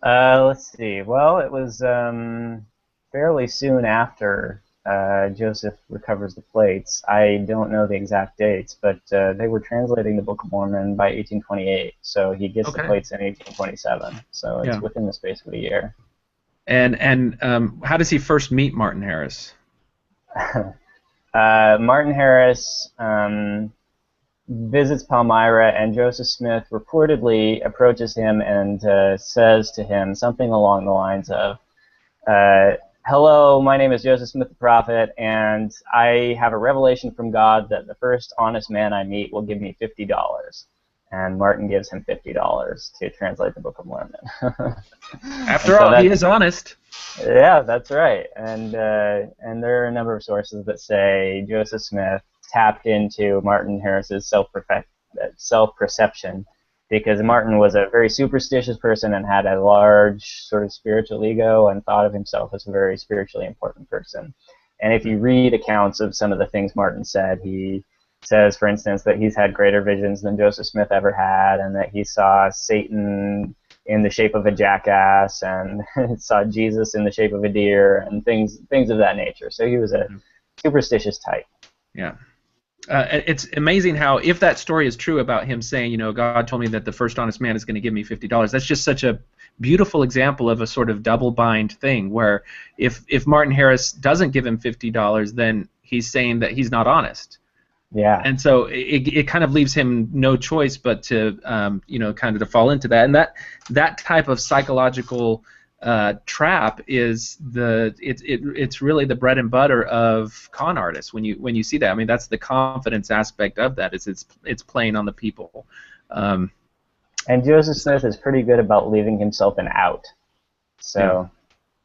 Let's see. Well, it was fairly soon after Joseph recovers the plates. I don't know the exact dates, but they were translating the Book of Mormon by 1828, so he gets the plates in 1827. So it's within the space of a year. And how does he first meet Martin Harris? Martin Harris visits Palmyra, and Joseph Smith reportedly approaches him and says to him something along the lines of, hello, my name is Joseph Smith the Prophet, and I have a revelation from God that the first honest man I meet will give me $50. And Martin gives him $50 to translate the Book of Mormon. After all, he is honest. Yeah, that's right. And there are a number of sources that say Joseph Smith tapped into Martin Harris's self-perception, because Martin was a very superstitious person and had a large sort of spiritual ego and thought of himself as a very spiritually important person. And if you read accounts of some of the things Martin said, he says, for instance, that he's had greater visions than Joseph Smith ever had, and that he saw Satan in the shape of a jackass, and saw Jesus in the shape of a deer, and things of that nature. So he was a superstitious type. Yeah. It's amazing how, if that story is true about him saying, God told me that the first honest man is going to give me $50, that's just such a beautiful example of a sort of double bind thing, where if Martin Harris doesn't give him $50, then he's saying that he's not honest. Yeah. And so it kind of leaves him no choice but to, kind of to fall into that. And that type of psychological trap is it's really the bread and butter of con artists. When you see that, I mean, that's the confidence aspect of that. It's playing on the people. And Joseph Smith is pretty good about leaving himself an out. So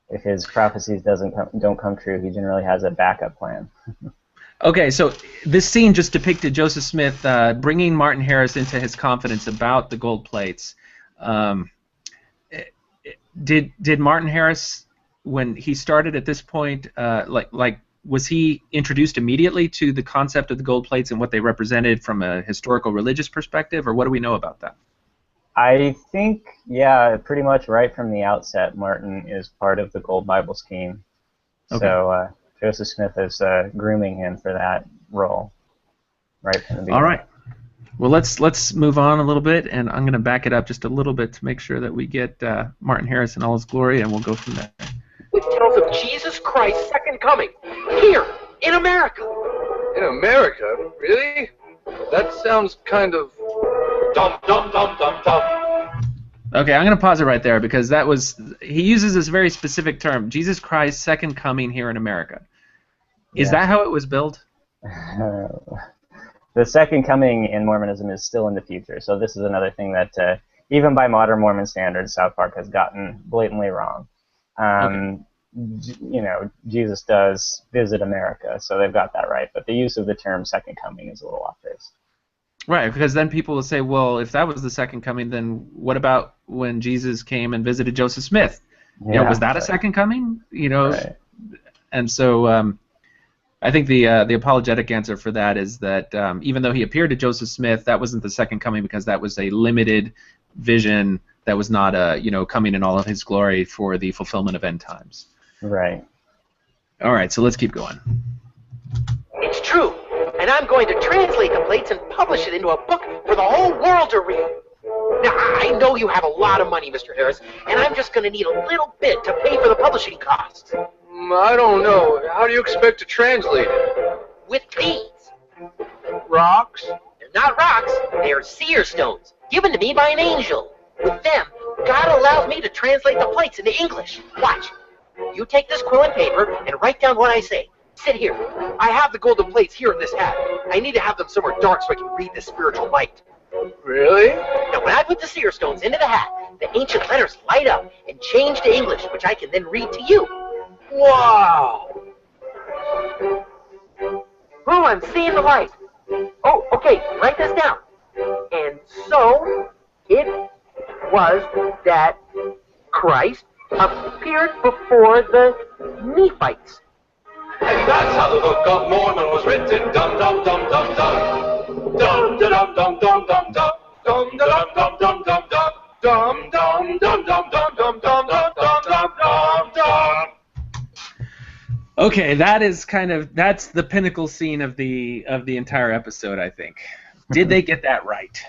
if his prophecies don't come true, he generally has a backup plan. Okay, so this scene just depicted Joseph Smith bringing Martin Harris into his confidence about the gold plates. Did Martin Harris, when he started at this point, was he introduced immediately to the concept of the gold plates and what they represented from a historical religious perspective, or what do we know about that? I think, yeah, pretty much right from the outset, Martin is part of the Gold Bible scheme. Okay. So Joseph Smith is grooming him for that role right from the beginning. All right. Well, let's move on a little bit, and I'm going to back it up just a little bit to make sure that we get Martin Harris in all his glory, and we'll go from there. It tells of Jesus Christ's second coming, here, in America. In America? Really? That sounds kind of... Dum, dum, dum, dum, dum. Okay, I'm going to pause it right there, because he uses this very specific term, Jesus Christ's second coming here in America. Is that how it was billed? The second coming in Mormonism is still in the future, so this is another thing that, even by modern Mormon standards, Southpark has gotten blatantly wrong. Jesus does visit America, so they've got that right, but the use of the term second coming is a little off base. Right, because then people will say, well, if that was the second coming, then what about when Jesus came and visited Joseph Smith? Was that a second coming? Right. And so I think the apologetic answer for that is that even though he appeared to Joseph Smith, that wasn't the second coming, because that was a limited vision that was not coming in all of his glory for the fulfillment of end times. Right. All right, so let's keep going. It's true, and I'm going to translate the plates and publish it into a book for the whole world to read. Now, I know you have a lot of money, Mr. Harris, and I'm just going to need a little bit to pay for the publishing costs. I don't know. How do you expect to translate it? With these. Rocks? They're not rocks. They're seer stones, given to me by an angel. With them, God allows me to translate the plates into English. Watch. You take this quill and paper and write down what I say. Sit here. I have the golden plates here in this hat. I need to have them somewhere dark so I can read the spiritual light. Really? Now, when I put the seer stones into the hat, the ancient letters light up and change to English, which I can then read to you. Wow! Oh, I'm seeing the light. Oh, okay, write this down. And so it was that Christ appeared before the Nephites. And that's how the Book of Mormon was written. Dum dum dum dum dum. Dum dum dum dum dum dum. Dum dum dum dum dum dum. Dum dum dum dum dum dum dum dum dum dum dum. Okay, that's the pinnacle scene of the entire episode, I think. Did they get that right?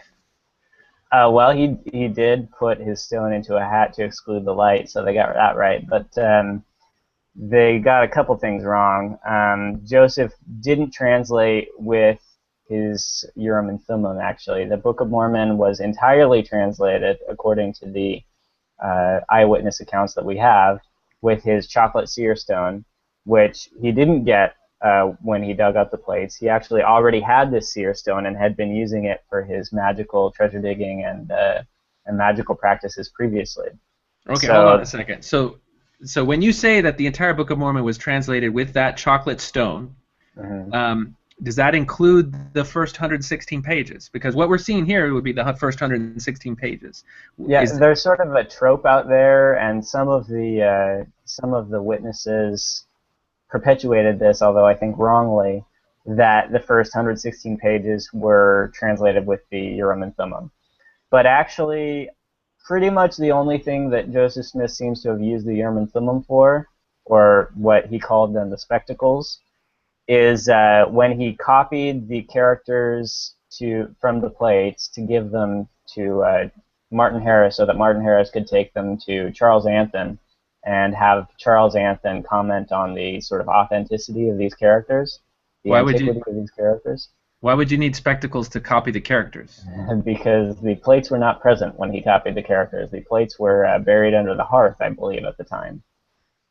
Well, he did put his stone into a hat to exclude the light, so they got that right. But they got a couple things wrong. Joseph didn't translate with his Urim and Thummim, actually. The Book of Mormon was entirely translated, according to the eyewitness accounts that we have, with his chocolate seer stone, which he didn't get when he dug up the plates. He actually already had this seer stone and had been using it for his magical treasure digging and magical practices previously. Okay, hold on a second. So when you say that the entire Book of Mormon was translated with that chocolate stone, does that include the first 116 pages? Because what we're seeing here would be the first 116 pages. Yeah, there's sort of a trope out there, and some of the witnesses perpetuated this, although I think wrongly, that the first 116 pages were translated with the Urim and Thummim. But actually, pretty much the only thing that Joseph Smith seems to have used the Urim and Thummim for, or what he called them the spectacles, is when he copied the characters from the plates to give them to Martin Harris so that Martin Harris could take them to Charles Anthon and have Charles Anthon comment on the sort of authenticity of these characters, the antiquity of these characters. Why would you need spectacles to copy the characters? Because the plates were not present when he copied the characters. The plates were buried under the hearth, I believe, at the time.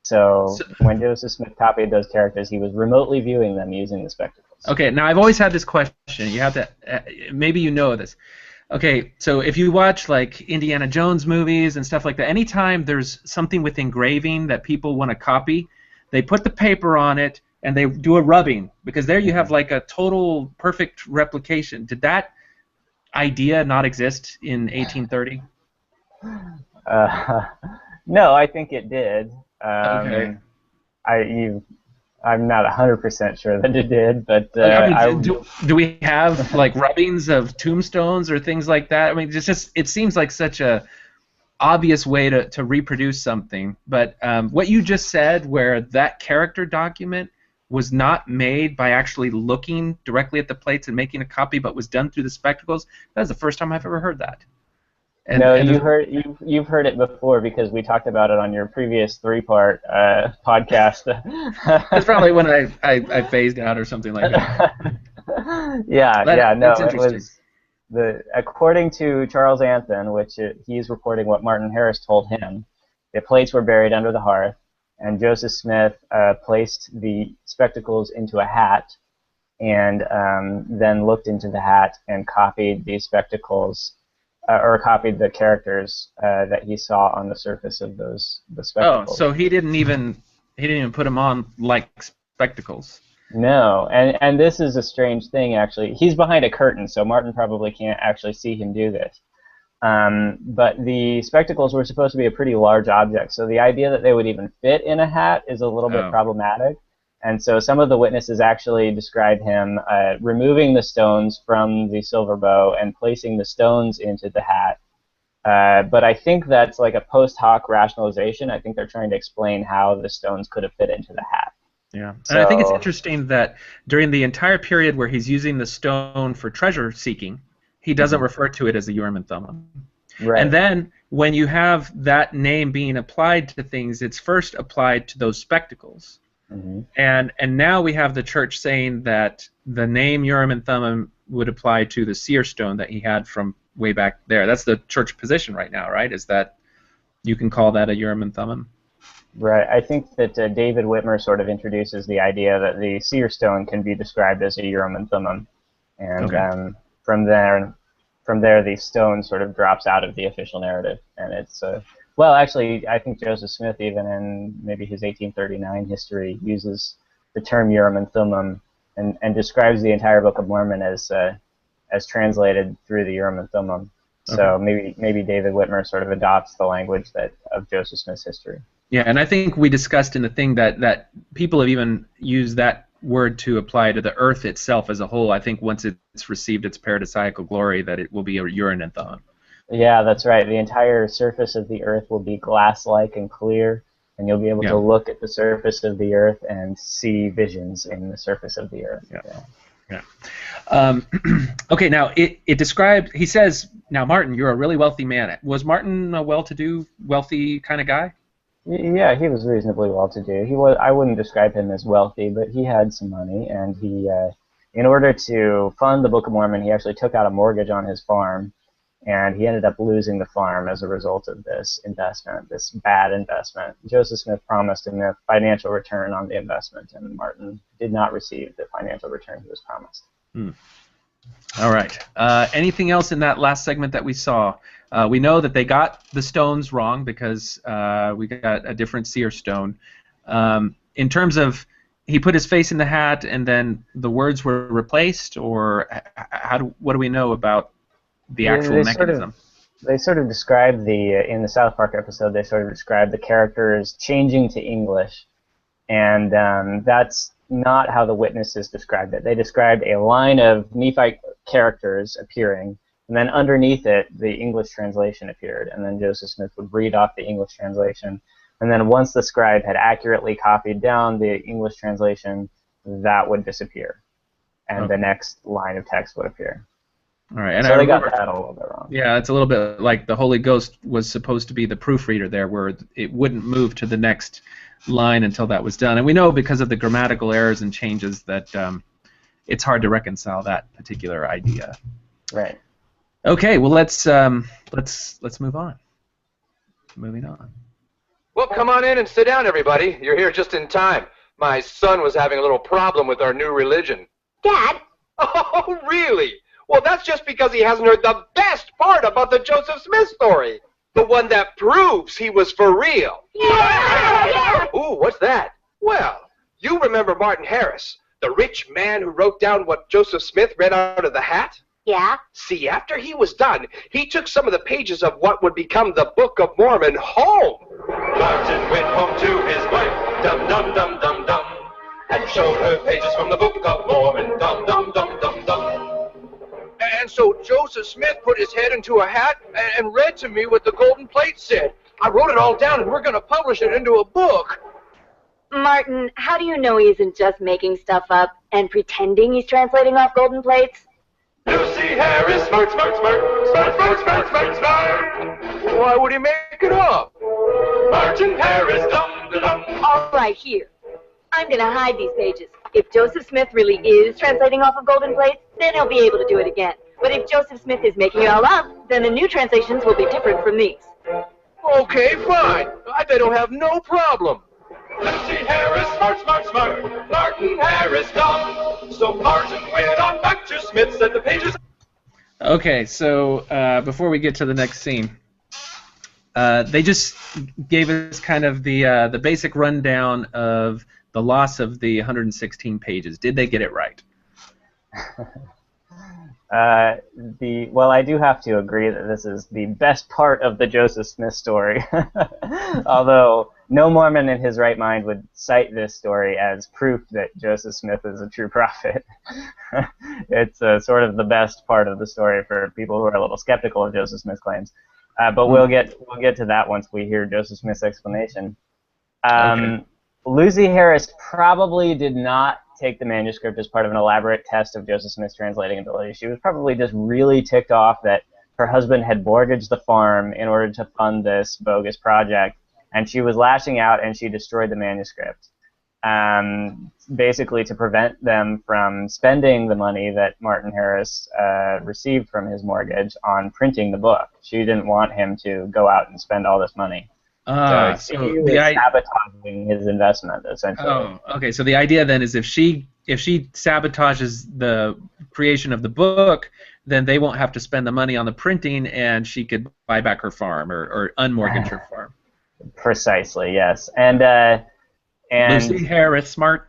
So when Joseph Smith copied those characters, he was remotely viewing them using the spectacles. Okay, now I've always had this question. You have to, maybe you know this. Okay, so if you watch like Indiana Jones movies and stuff like that, anytime there's something with engraving that people want to copy, they put the paper on it and they do a rubbing, because there you have like a total perfect replication. Did that idea not exist in 1830? No, I think it did. Okay. I'm not 100% sure that it did, but do we have like rubbings of tombstones or things like that? I mean, it seems like such a obvious way to reproduce something. But what you just said, where that character document was not made by actually looking directly at the plates and making a copy, but was done through the spectacles, that's the first time I've ever heard that. You've heard it before, because we talked about it on your previous 3-part podcast. That's probably when I phased out or something like that. That's interesting. According to Charles Anthon, which he's reporting what Martin Harris told him, the plates were buried under the hearth, and Joseph Smith placed the spectacles into a hat, and then looked into the hat and copied these spectacles. Or copied the characters that he saw on the surface of the spectacles. Oh, so he didn't even put them on like spectacles. No, and this is a strange thing, actually. He's behind a curtain, so Martin probably can't actually see him do this. But the spectacles were supposed to be a pretty large object, so the idea that they would even fit in a hat is a little bit problematic. And so some of the witnesses actually described him removing the stones from the silver bow and placing the stones into the hat. But I think that's like a post hoc rationalization. I think they're trying to explain how the stones could have fit into the hat. Yeah, and I think it's interesting that during the entire period where he's using the stone for treasure seeking, he doesn't refer to it as a Urim and Thummim. Right. And then when you have that name being applied to things, it's first applied to those spectacles. Mm-hmm. And now we have the church saying that the name Urim and Thummim would apply to the seer stone that he had from way back there. That's the church position right now, right? Is that you can call that a Urim and Thummim? Right. I think that David Whitmer sort of introduces the idea that the seer stone can be described as a Urim and Thummim, and from there the stone sort of drops out of the official narrative, and it's well, actually, I think Joseph Smith, even in maybe his 1839 history, uses the term Urim and Thummim and describes the entire Book of Mormon as translated through the Urim and Thummim. So maybe David Whitmer sort of adopts the language of Joseph Smith's history. Yeah, and I think we discussed in the thing that people have even used that word to apply to the earth itself as a whole. I think once it's received its paradisiacal glory, that it will be a Urim and Thummim. Yeah, that's right. The entire surface of the earth will be glass-like and clear, and you'll be able to look at the surface of the earth and see visions in the surface of the earth. Okay, now it described. He says, "Now, Martin, you're a really wealthy man. Was Martin a well-to-do, wealthy kind of guy?" Yeah, he was reasonably well-to-do. I wouldn't describe him as wealthy, but he had some money, and he, in order to fund the Book of Mormon, he actually took out a mortgage on his farm, and he ended up losing the farm as a result of this investment, this bad investment. Joseph Smith promised him a financial return on the investment, and Martin did not receive the financial return he was promised. All right. Anything else in that last segment that we saw? We know that they got the stones wrong because we got a different seer stone. In terms of he put his face in the hat and then the words were replaced, or what do we know about the actual mechanism? They sort of describe in the Southpark episode, they sort of describe the characters changing to English, and that's not how the witnesses described it. They described a line of Nephite characters appearing, and then underneath it, the English translation appeared, and then Joseph Smith would read off the English translation, and then once the scribe had accurately copied down the English translation, that would disappear, and the next line of text would appear. All right, and so they got that a little bit wrong. Yeah, it's a little bit like the Holy Ghost was supposed to be the proofreader there, where it wouldn't move to the next line until that was done. And we know because of the grammatical errors and changes that it's hard to reconcile that particular idea. Right. Okay, well let's move on. Moving on. Well, come on in and sit down, everybody. You're here just in time. My son was having a little problem with our new religion. Dad? Oh, really? Well, that's just because he hasn't heard the best part about the Joseph Smith story. The one that proves he was for real. Yeah! Ooh, what's that? Well, you remember Martin Harris, the rich man who wrote down what Joseph Smith read out of the hat? Yeah? See, after he was done, he took some of the pages of what would become the Book of Mormon home. Martin went home to his wife, dum-dum-dum-dum-dum, and showed her pages from the Book of Mormon, dum-dum-dum-dum-dum. And so Joseph Smith put his head into a hat and read to me what the golden plate said. I wrote it all down, and we're going to publish it into a book. Martin, how do you know he isn't just making stuff up and pretending he's translating off golden plates? Lucy Harris, smart, smart, smart, smart, smart, smart, smart, smart. Why would he make it up? Martin Harris, dum-da-dum. All right, here. I'm going to hide these pages. If Joseph Smith really is translating off of golden plates, then he'll be able to do it again. But if Joseph Smith is making it all up, then the new translations will be different from these. Okay, fine. They don't have no problem. Lucy Harris, smart, smart, smart. Martin Harris, dumb. So Martin went on back to Smith, said the pages. Okay, so before we get to the next scene, they just gave us kind of the basic rundown of the loss of the 116 pages. Did they get it right? Well, I do have to agree that this is the best part of the Joseph Smith story. Although no Mormon in his right mind would cite this story as proof that Joseph Smith is a true prophet. It's sort of the best part of the story for people who are a little skeptical of Joseph Smith's claims. But we'll get to that once we hear Joseph Smith's explanation. Okay. Lucy Harris probably did not take the manuscript as part of an elaborate test of Joseph Smith's translating ability. She was probably just really ticked off that her husband had mortgaged the farm in order to fund this bogus project, and she was lashing out and she destroyed the manuscript, basically to prevent them from spending the money that Martin Harris received from his mortgage on printing the book. She didn't want him to go out and spend all this money. So So he was sabotaging his investment, essentially. Oh, okay. So the idea then is if she sabotages the creation of the book, then they won't have to spend the money on the printing, and she could buy back her farm or unmortgage her farm. Precisely, yes. And Lucy Harris, smart.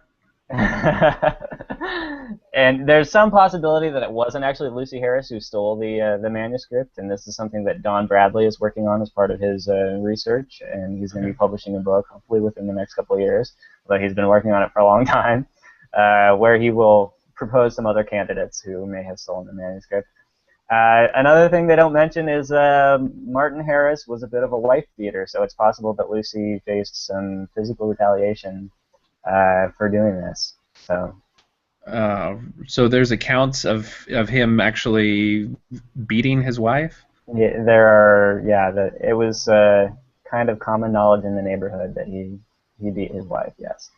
and there's some possibility that it wasn't actually Lucy Harris who stole the manuscript, and this is something that Don Bradley is working on as part of his research, and he's going to be publishing a book hopefully within the next couple of years, although he's been working on it for a long time, where he will propose some other candidates who may have stolen the manuscript. Another thing they don't mention is Martin Harris was a bit of a wife beater, so it's possible that Lucy faced some physical retaliation for doing this. So there's accounts of him actually beating his wife? Yeah, there are. Yeah, it was kind of common knowledge in the neighborhood that he beat his wife. Yes.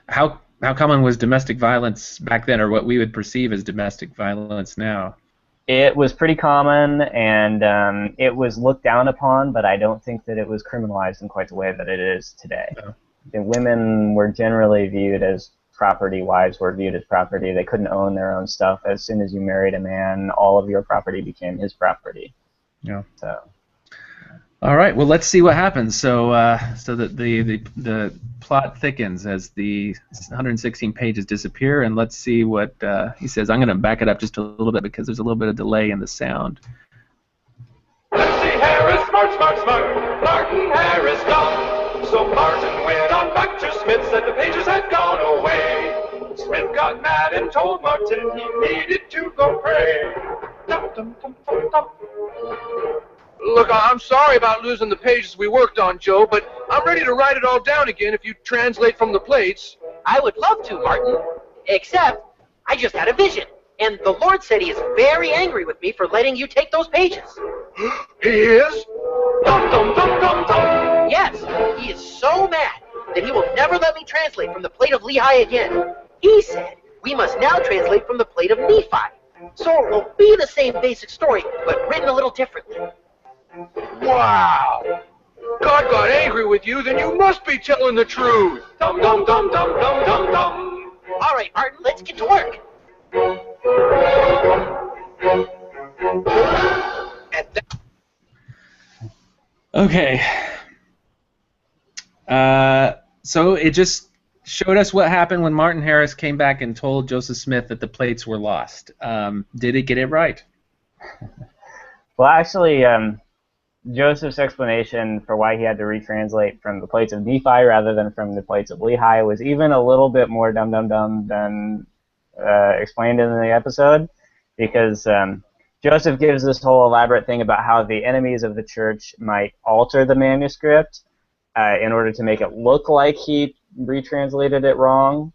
How common was domestic violence back then, or what we would perceive as domestic violence now? It was pretty common, and it was looked down upon, but I don't think that it was criminalized in quite the way that it is today. No. And women were generally viewed as property. Wives were viewed as property. They couldn't own their own stuff. As soon as you married a man, all of your property became his property. Yeah. So. All right. Well, let's see what happens. So that the plot thickens as the 116 pages disappear, and let's see what he says. I'm going to back it up just a little bit because there's a little bit of delay in the sound. Let's see Harris, smart. Martin Harris gone. So Martin went on back to Smith, said the pages had gone away. Smith got mad and told Martin he needed to go pray. Dum, dum, dum, dum, dum. Look, I'm sorry about losing the pages we worked on, Joe, but I'm ready to write it all down again if you translate from the plates. I would love to, Martin. Except, I just had a vision, and the Lord said he is very angry with me for letting you take those pages. He is? Dum, dum, dum, dum, dum. Yes, he is so mad that he will never let me translate from the plate of Lehi again. He said we must now translate from the plate of Nephi. So it will be the same basic story, but written a little differently. Wow! God got angry with you, then you must be telling the truth. Dum, dum, dum, dum, dum, dum, dum. All right, Martin, let's get to work. Okay. So it just showed us what happened when Martin Harris came back and told Joseph Smith that the plates were lost. Did it get it right? Well, actually, Joseph's explanation for why he had to retranslate from the plates of Nephi rather than from the plates of Lehi was even a little bit more dumb than explained in the episode, because Joseph gives this whole elaborate thing about how the enemies of the church might alter the manuscript in order to make it look like he retranslated it wrong.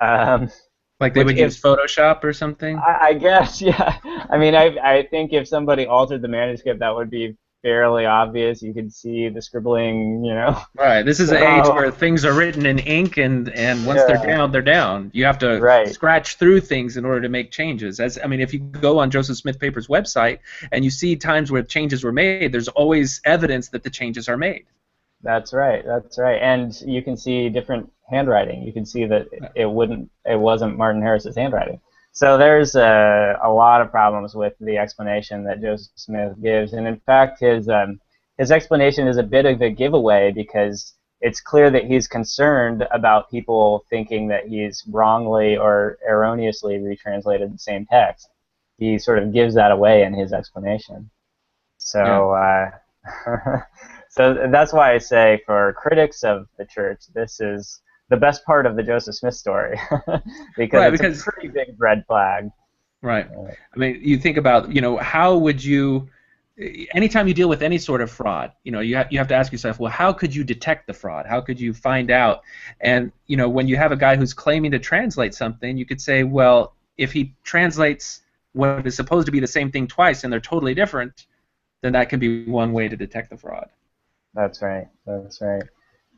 Like they would use Photoshop or something? I guess, yeah. I mean, I think if somebody altered the manuscript, that would be fairly obvious. You could see the scribbling, you know. Right. This is an age where things are written in ink, and once they're down, they're down. You have to scratch through things in order to make changes. If you go on Joseph Smith Paper's website and you see times where changes were made, there's always evidence that the changes are made. That's right. And you can see different handwriting. You can see that it wasn't Martin Harris's handwriting. So there's a lot of problems with the explanation that Joseph Smith gives, and in fact, his explanation is a bit of a giveaway because it's clear that he's concerned about people thinking that he's wrongly or erroneously retranslated the same text. He sort of gives that away in his explanation. So, so that's why I say for critics of the church, this is the best part of the Joseph Smith story because it's a pretty big red flag. Right. I mean, you think about, how would you, anytime you deal with any sort of fraud, you have to ask yourself, well, how could you detect the fraud? How could you find out? And, when you have a guy who's claiming to translate something, you could say, well, if he translates what is supposed to be the same thing twice and they're totally different, then that can be one way to detect the fraud. That's right.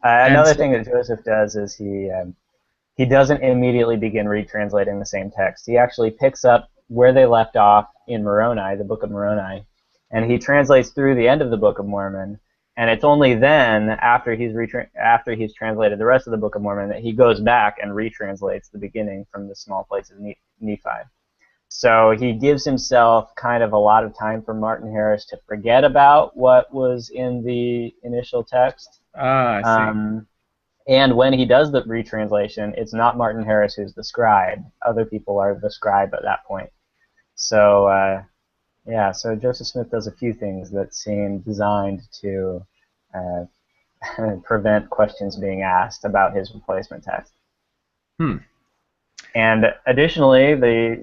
Another thing that Joseph does is he doesn't immediately begin retranslating the same text. He actually picks up where they left off in Moroni, the Book of Moroni, and he translates through the end of the Book of Mormon, And it's only then, after he's translated the rest of the Book of Mormon, that he goes back and retranslates the beginning from the small place of Nephi. So he gives himself kind of a lot of time for Martin Harris to forget about what was in the initial text. I see. And when he does the retranslation, it's not Martin Harris who's the scribe. Other people are the scribe at that point. So, yeah, so Joseph Smith does a few things that seem designed to prevent questions being asked about his replacement text. And additionally,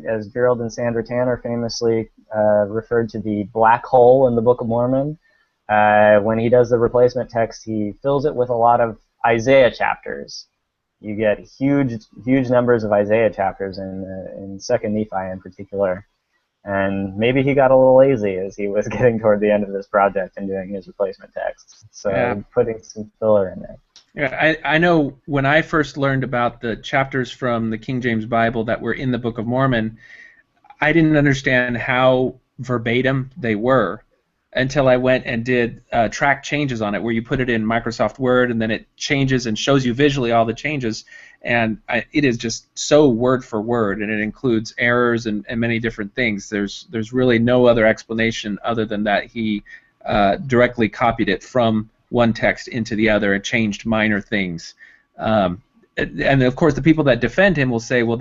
as Gerald and Sandra Tanner famously referred to the black hole in the Book of Mormon, when he does the replacement text, he fills it with a lot of Isaiah chapters. You get huge numbers of Isaiah chapters in 2nd Nephi in particular. And maybe he got a little lazy as he was getting toward the end of this project and doing his replacement text. So putting some filler in there. Yeah, I know when I first learned about the chapters from the King James Bible that were in the Book of Mormon, I didn't understand how verbatim they were until I went and did track changes on it, where you put it in Microsoft Word and then it changes and shows you visually all the changes. And it is just so word for word, and it includes errors and many different things. There's really no other explanation other than that he directly copied it from one text into the other and changed minor things. And of course, the people that defend him will say, well,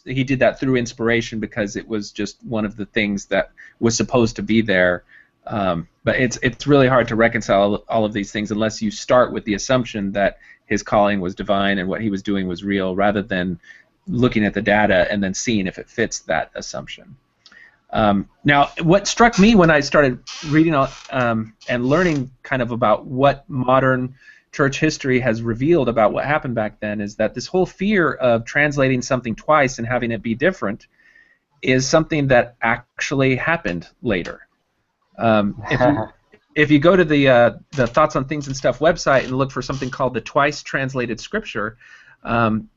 he did that through inspiration because it was just one of the things that was supposed to be there. But it's really hard to reconcile all of these things unless you start with the assumption that his calling was divine and what he was doing was real, rather than looking at the data and then seeing if it fits that assumption. Now, what struck me when I started reading and learning kind of about what modern church history has revealed about what happened back then is that this whole fear of translating something twice and having it be different is something that actually happened later. If you go to the Thoughts on Things and Stuff website and look for something called the Twice Translated Scripture,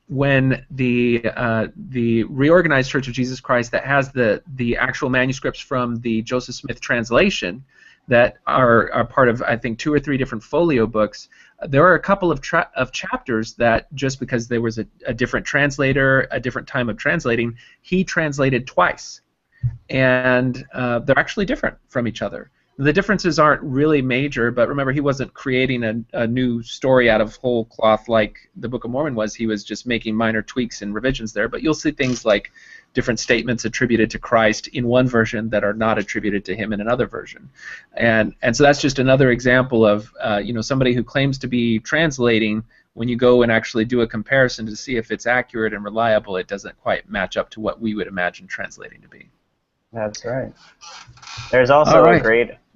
when the Reorganized Church of Jesus Christ that has the actual manuscripts from the Joseph Smith translation that are part of, I think, 2 or 3 different folio books, there are a couple of chapters that, just because there was a different translator, a different time of translating, he translated twice. And they're actually different from each other. The differences aren't really major, but remember, he wasn't creating a new story out of whole cloth like the Book of Mormon was. He was just making minor tweaks and revisions there. But you'll see things like different statements attributed to Christ in one version that are not attributed to him in another version. And so that's just another example of somebody who claims to be translating. When you go and actually do a comparison to see if it's accurate and reliable, it doesn't quite match up to what we would imagine translating to be. That's right. There's also a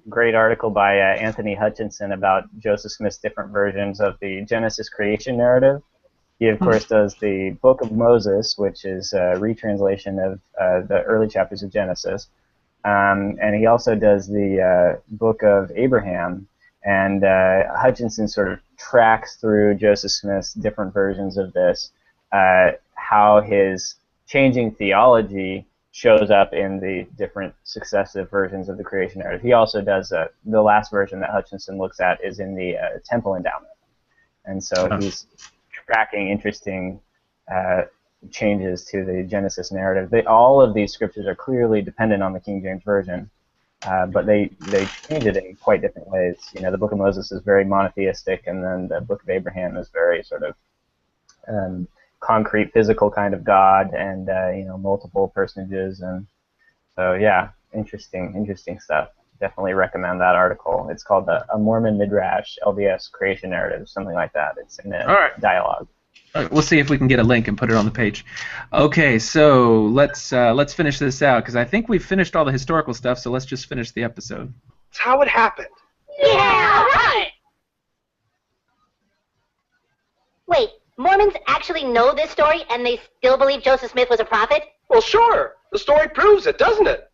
great article by Anthony Hutchinson about Joseph Smith's different versions of the Genesis creation narrative. He, of course, does the Book of Moses, which is a retranslation of the early chapters of Genesis. And he also does the Book of Abraham. And Hutchinson sort of tracks through Joseph Smith's different versions of this, how his changing theology shows up in the different successive versions of the creation narrative. He also does the last version that Hutchinson looks at is in the temple endowment. And so he's tracking interesting changes to the Genesis narrative. All of these scriptures are clearly dependent on the King James Version, but they change it in quite different ways. The Book of Moses is very monotheistic, and then the Book of Abraham is very sort of concrete, physical kind of God, and multiple personages, and so interesting stuff. Definitely recommend that article. It's called A Mormon Midrash LDS Creation Narrative, something like that. It's in a dialogue. All right, we'll see if we can get a link and put it on the page. Okay, so let's finish this out, because I think we've finished all the historical stuff. So let's just finish the episode. It's how it happened. Yeah, right. Wait. Mormons actually know this story, and they still believe Joseph Smith was a prophet? Well, sure. The story proves it, doesn't it?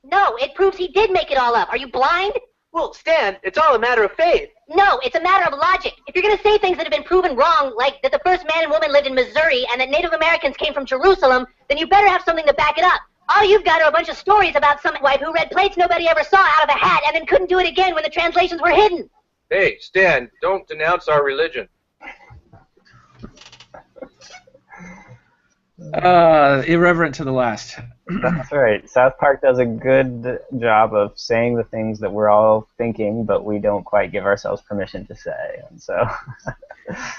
No, it proves he did make it all up. Are you blind? Well, Stan, it's all a matter of faith. No, it's a matter of logic. If you're going to say things that have been proven wrong, like that the first man and woman lived in Missouri and that Native Americans came from Jerusalem, then you better have something to back it up. All you've got are a bunch of stories about some wife who read plates nobody ever saw out of a hat and then couldn't do it again when the translations were hidden. Hey, Stan, don't denounce our religion. Irreverent to the last. That's right. South Park does a good job of saying the things that we're all thinking, but we don't quite give ourselves permission to say. And so,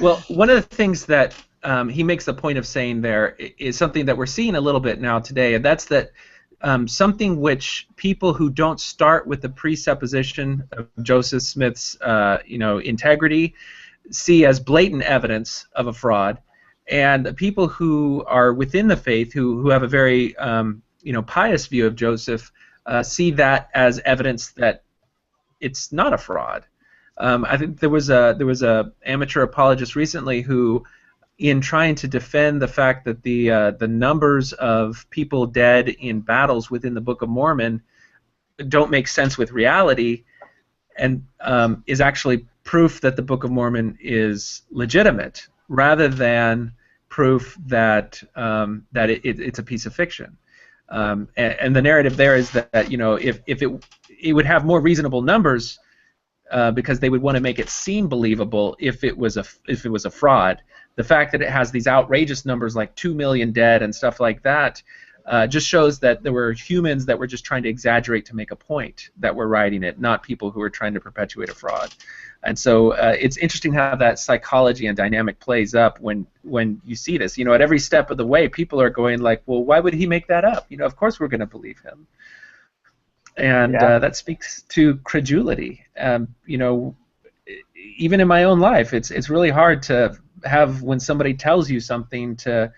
Well, one of the things that he makes the point of saying there is something that we're seeing a little bit now today, and that's that something which people who don't start with the presupposition of Joseph Smith's integrity see as blatant evidence of a fraud, and the people who are within the faith who have a very pious view of Joseph see that as evidence that it's not a fraud. I think there was a amateur apologist recently who, in trying to defend the fact that the numbers of people dead in battles within the Book of Mormon don't make sense with reality, and is actually proof that the Book of Mormon is legitimate, rather than proof that it's a piece of fiction. And the narrative there is that if it would have more reasonable numbers, because they would want to make it seem believable if it was a fraud. The fact that it has these outrageous numbers like 2 million dead and stuff like that just shows that there were humans that were just trying to exaggerate to make a point that were writing it, not people who were trying to perpetuate a fraud. And so it's interesting how that psychology and dynamic plays up when you see this. At every step of the way, people are going like, well, why would he make that up? Of course we're going to believe him. And that speaks to credulity. Even in my own life, it's really hard to have, when somebody tells you something, to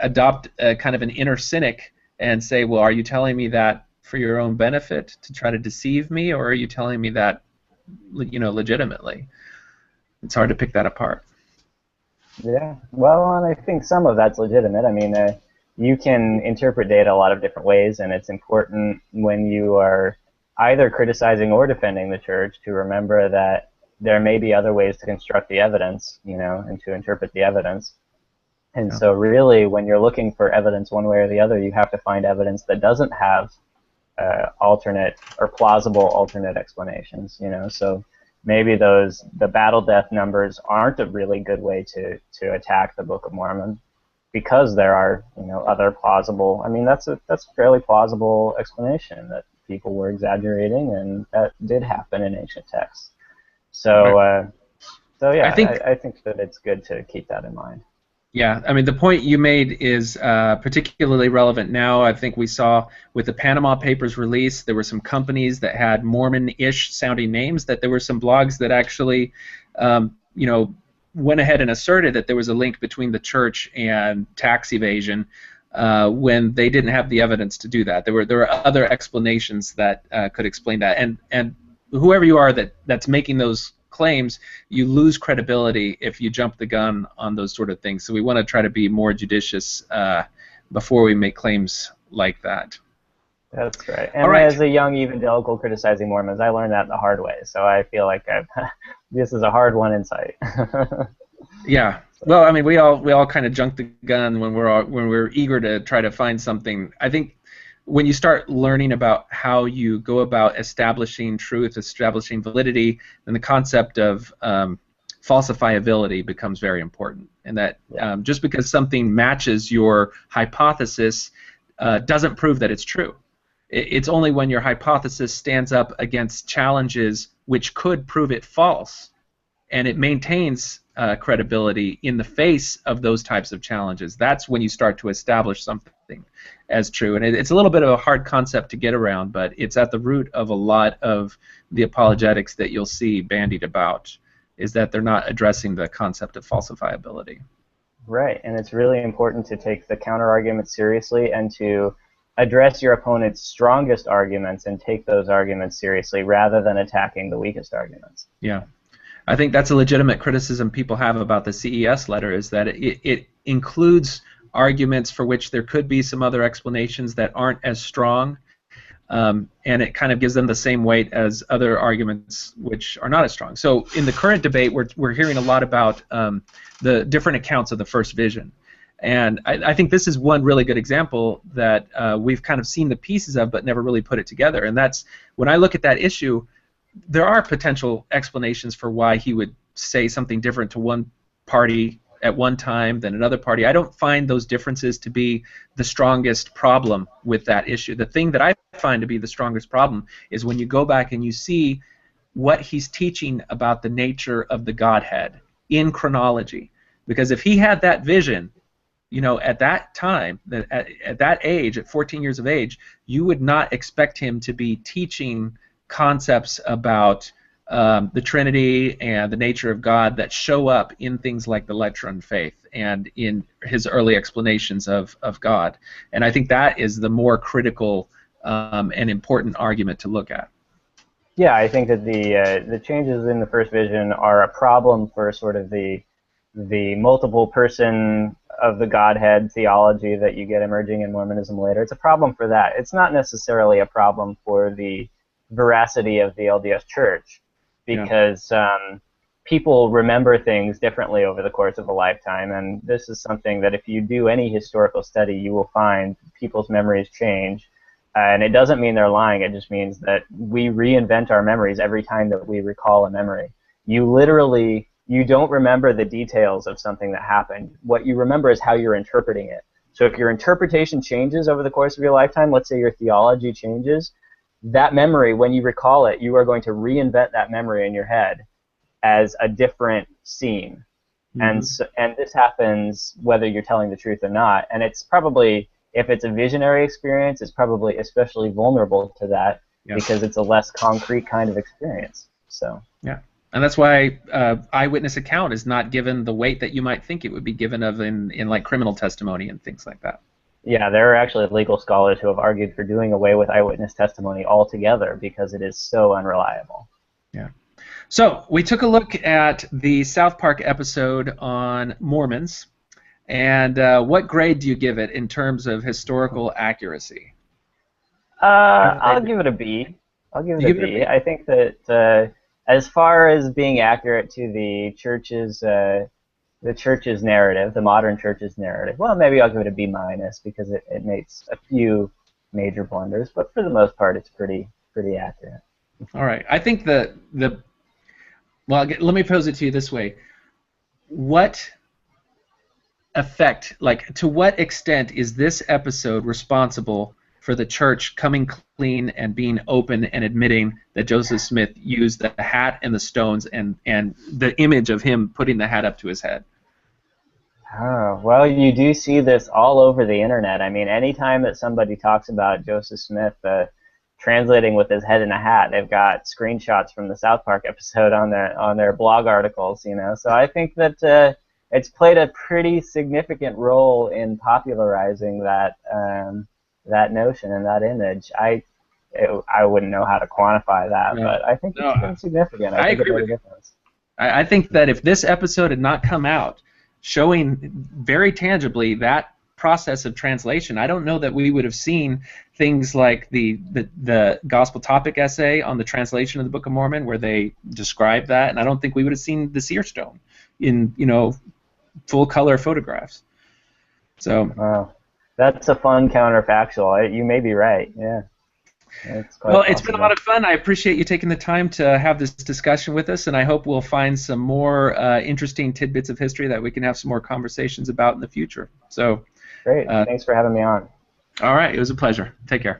adopt a kind of an inner cynic and say, well, are you telling me that for your own benefit to try to deceive me, or are you telling me that legitimately? It's hard to pick that apart. Yeah, well, and I think some of that's legitimate. I mean, you can interpret data a lot of different ways, and it's important when you are either criticizing or defending the church to remember that there may be other ways to construct the evidence, and to interpret the evidence. And so really, when you're looking for evidence one way or the other, you have to find evidence that doesn't have alternate or plausible alternate explanations, So maybe the battle death numbers aren't a really good way to attack the Book of Mormon, because there are other plausible. I mean, that's a fairly plausible explanation that people were exaggerating, and that did happen in ancient texts. So yeah, I think that it's good to keep that in mind. Yeah, I mean, the point you made is particularly relevant now. I think we saw with the Panama Papers release, there were some companies that had Mormon-ish sounding names, that there were some blogs that actually, went ahead and asserted that there was a link between the church and tax evasion when they didn't have the evidence to do that. There were other explanations that could explain that, and whoever you are that's making those claims, you lose credibility if you jump the gun on those sort of things. So we want to try to be more judicious before we make claims like that. That's right. And as a young evangelical criticizing Mormons, I learned that the hard way. So I feel like this is a hard one in sight. Yeah. Well, I mean, we all kind of jump the gun when we're eager to try to find something. I think when you start learning about how you go about establishing truth, establishing validity, then the concept of falsifiability becomes very important. And that just because something matches your hypothesis doesn't prove that it's true. It's only when your hypothesis stands up against challenges which could prove it false, and it maintains credibility in the face of those types of challenges. That's when you start to establish something as true. And it's a little bit of a hard concept to get around, but it's at the root of a lot of the apologetics that you'll see bandied about, is that they're not addressing the concept of falsifiability. Right, and it's really important to take the counter-argument seriously and to address your opponent's strongest arguments and take those arguments seriously rather than attacking the weakest arguments. Yeah. I think that's a legitimate criticism people have about the CES letter, is that it includes arguments for which there could be some other explanations that aren't as strong, and it kind of gives them the same weight as other arguments which are not as strong. So in the current debate, we're hearing a lot about the different accounts of the first vision. And I think this is one really good example that we've kind of seen the pieces of but never really put it together. And that's, when I look at that issue, there are potential explanations for why he would say something different to one party at one time than another party. I don't find those differences to be the strongest problem with that issue. The thing that I find to be the strongest problem is when you go back and you see what he's teaching about the nature of the Godhead in chronology. Because if he had that vision, at that time, at that age, at 14 years of age, you would not expect him to be teaching concepts about the Trinity and the nature of God that show up in things like the Lecture on Faith and in his early explanations of God. And I think that is the more critical and important argument to look at. Yeah, I think that the changes in the first vision are a problem for sort of the multiple person of the Godhead theology that you get emerging in Mormonism later. It's a problem for that. It's not necessarily a problem for the veracity of the LDS Church, because people remember things differently over the course of a lifetime, and this is something that if you do any historical study, you will find people's memories change. And it doesn't mean they're lying, it just means that we reinvent our memories every time that we recall a memory. You don't remember the details of something that happened. What you remember is how you're interpreting it. So if your interpretation changes over the course of your lifetime, let's say your theology changes, that memory, when you recall it, you are going to reinvent that memory in your head as a different scene. Mm-hmm. And this happens whether you're telling the truth or not. And it's probably, if it's a visionary experience, it's probably especially vulnerable to that because it's a less concrete kind of experience. So yeah. And that's why eyewitness account is not given the weight that you might think it would be given of in like criminal testimony and things like that. Yeah, there are actually legal scholars who have argued for doing away with eyewitness testimony altogether because it is so unreliable. Yeah. So we took a look at the Southpark episode on Mormons, and what grade do you give it in terms of historical accuracy? I'll give it a B. I'll give it a B. I think that as far as being accurate to the church's narrative, the modern church's narrative, well, maybe I'll give it a B- because it makes a few major blunders, but for the most part, it's pretty accurate. All right. I think well, let me pose it to you this way: what effect, to what extent is this episode responsible for the church coming clean and being open and admitting that Joseph Smith used the hat and the stones and the image of him putting the hat up to his head? Oh, well, you do see this all over the internet. I mean, anytime that somebody talks about Joseph Smith translating with his head in a hat, they've got screenshots from the Southpark episode on their blog articles, So I think that it's played a pretty significant role in popularizing that notion and that image. I wouldn't know how to quantify that, but I think it's been significant. I think agree with you. I think that if this episode had not come out showing very tangibly that process of translation, I don't know that we would have seen things like the gospel topic essay on the translation of the Book of Mormon where they describe that, and I don't think we would have seen the seer stone in full color photographs. So wow. That's a fun counterfactual. You may be right. Yeah. Well, it's been a lot of fun. I appreciate you taking the time to have this discussion with us, and I hope we'll find some more interesting tidbits of history that we can have some more conversations about in the future. So, great. Thanks for having me on. All right. It was a pleasure. Take care.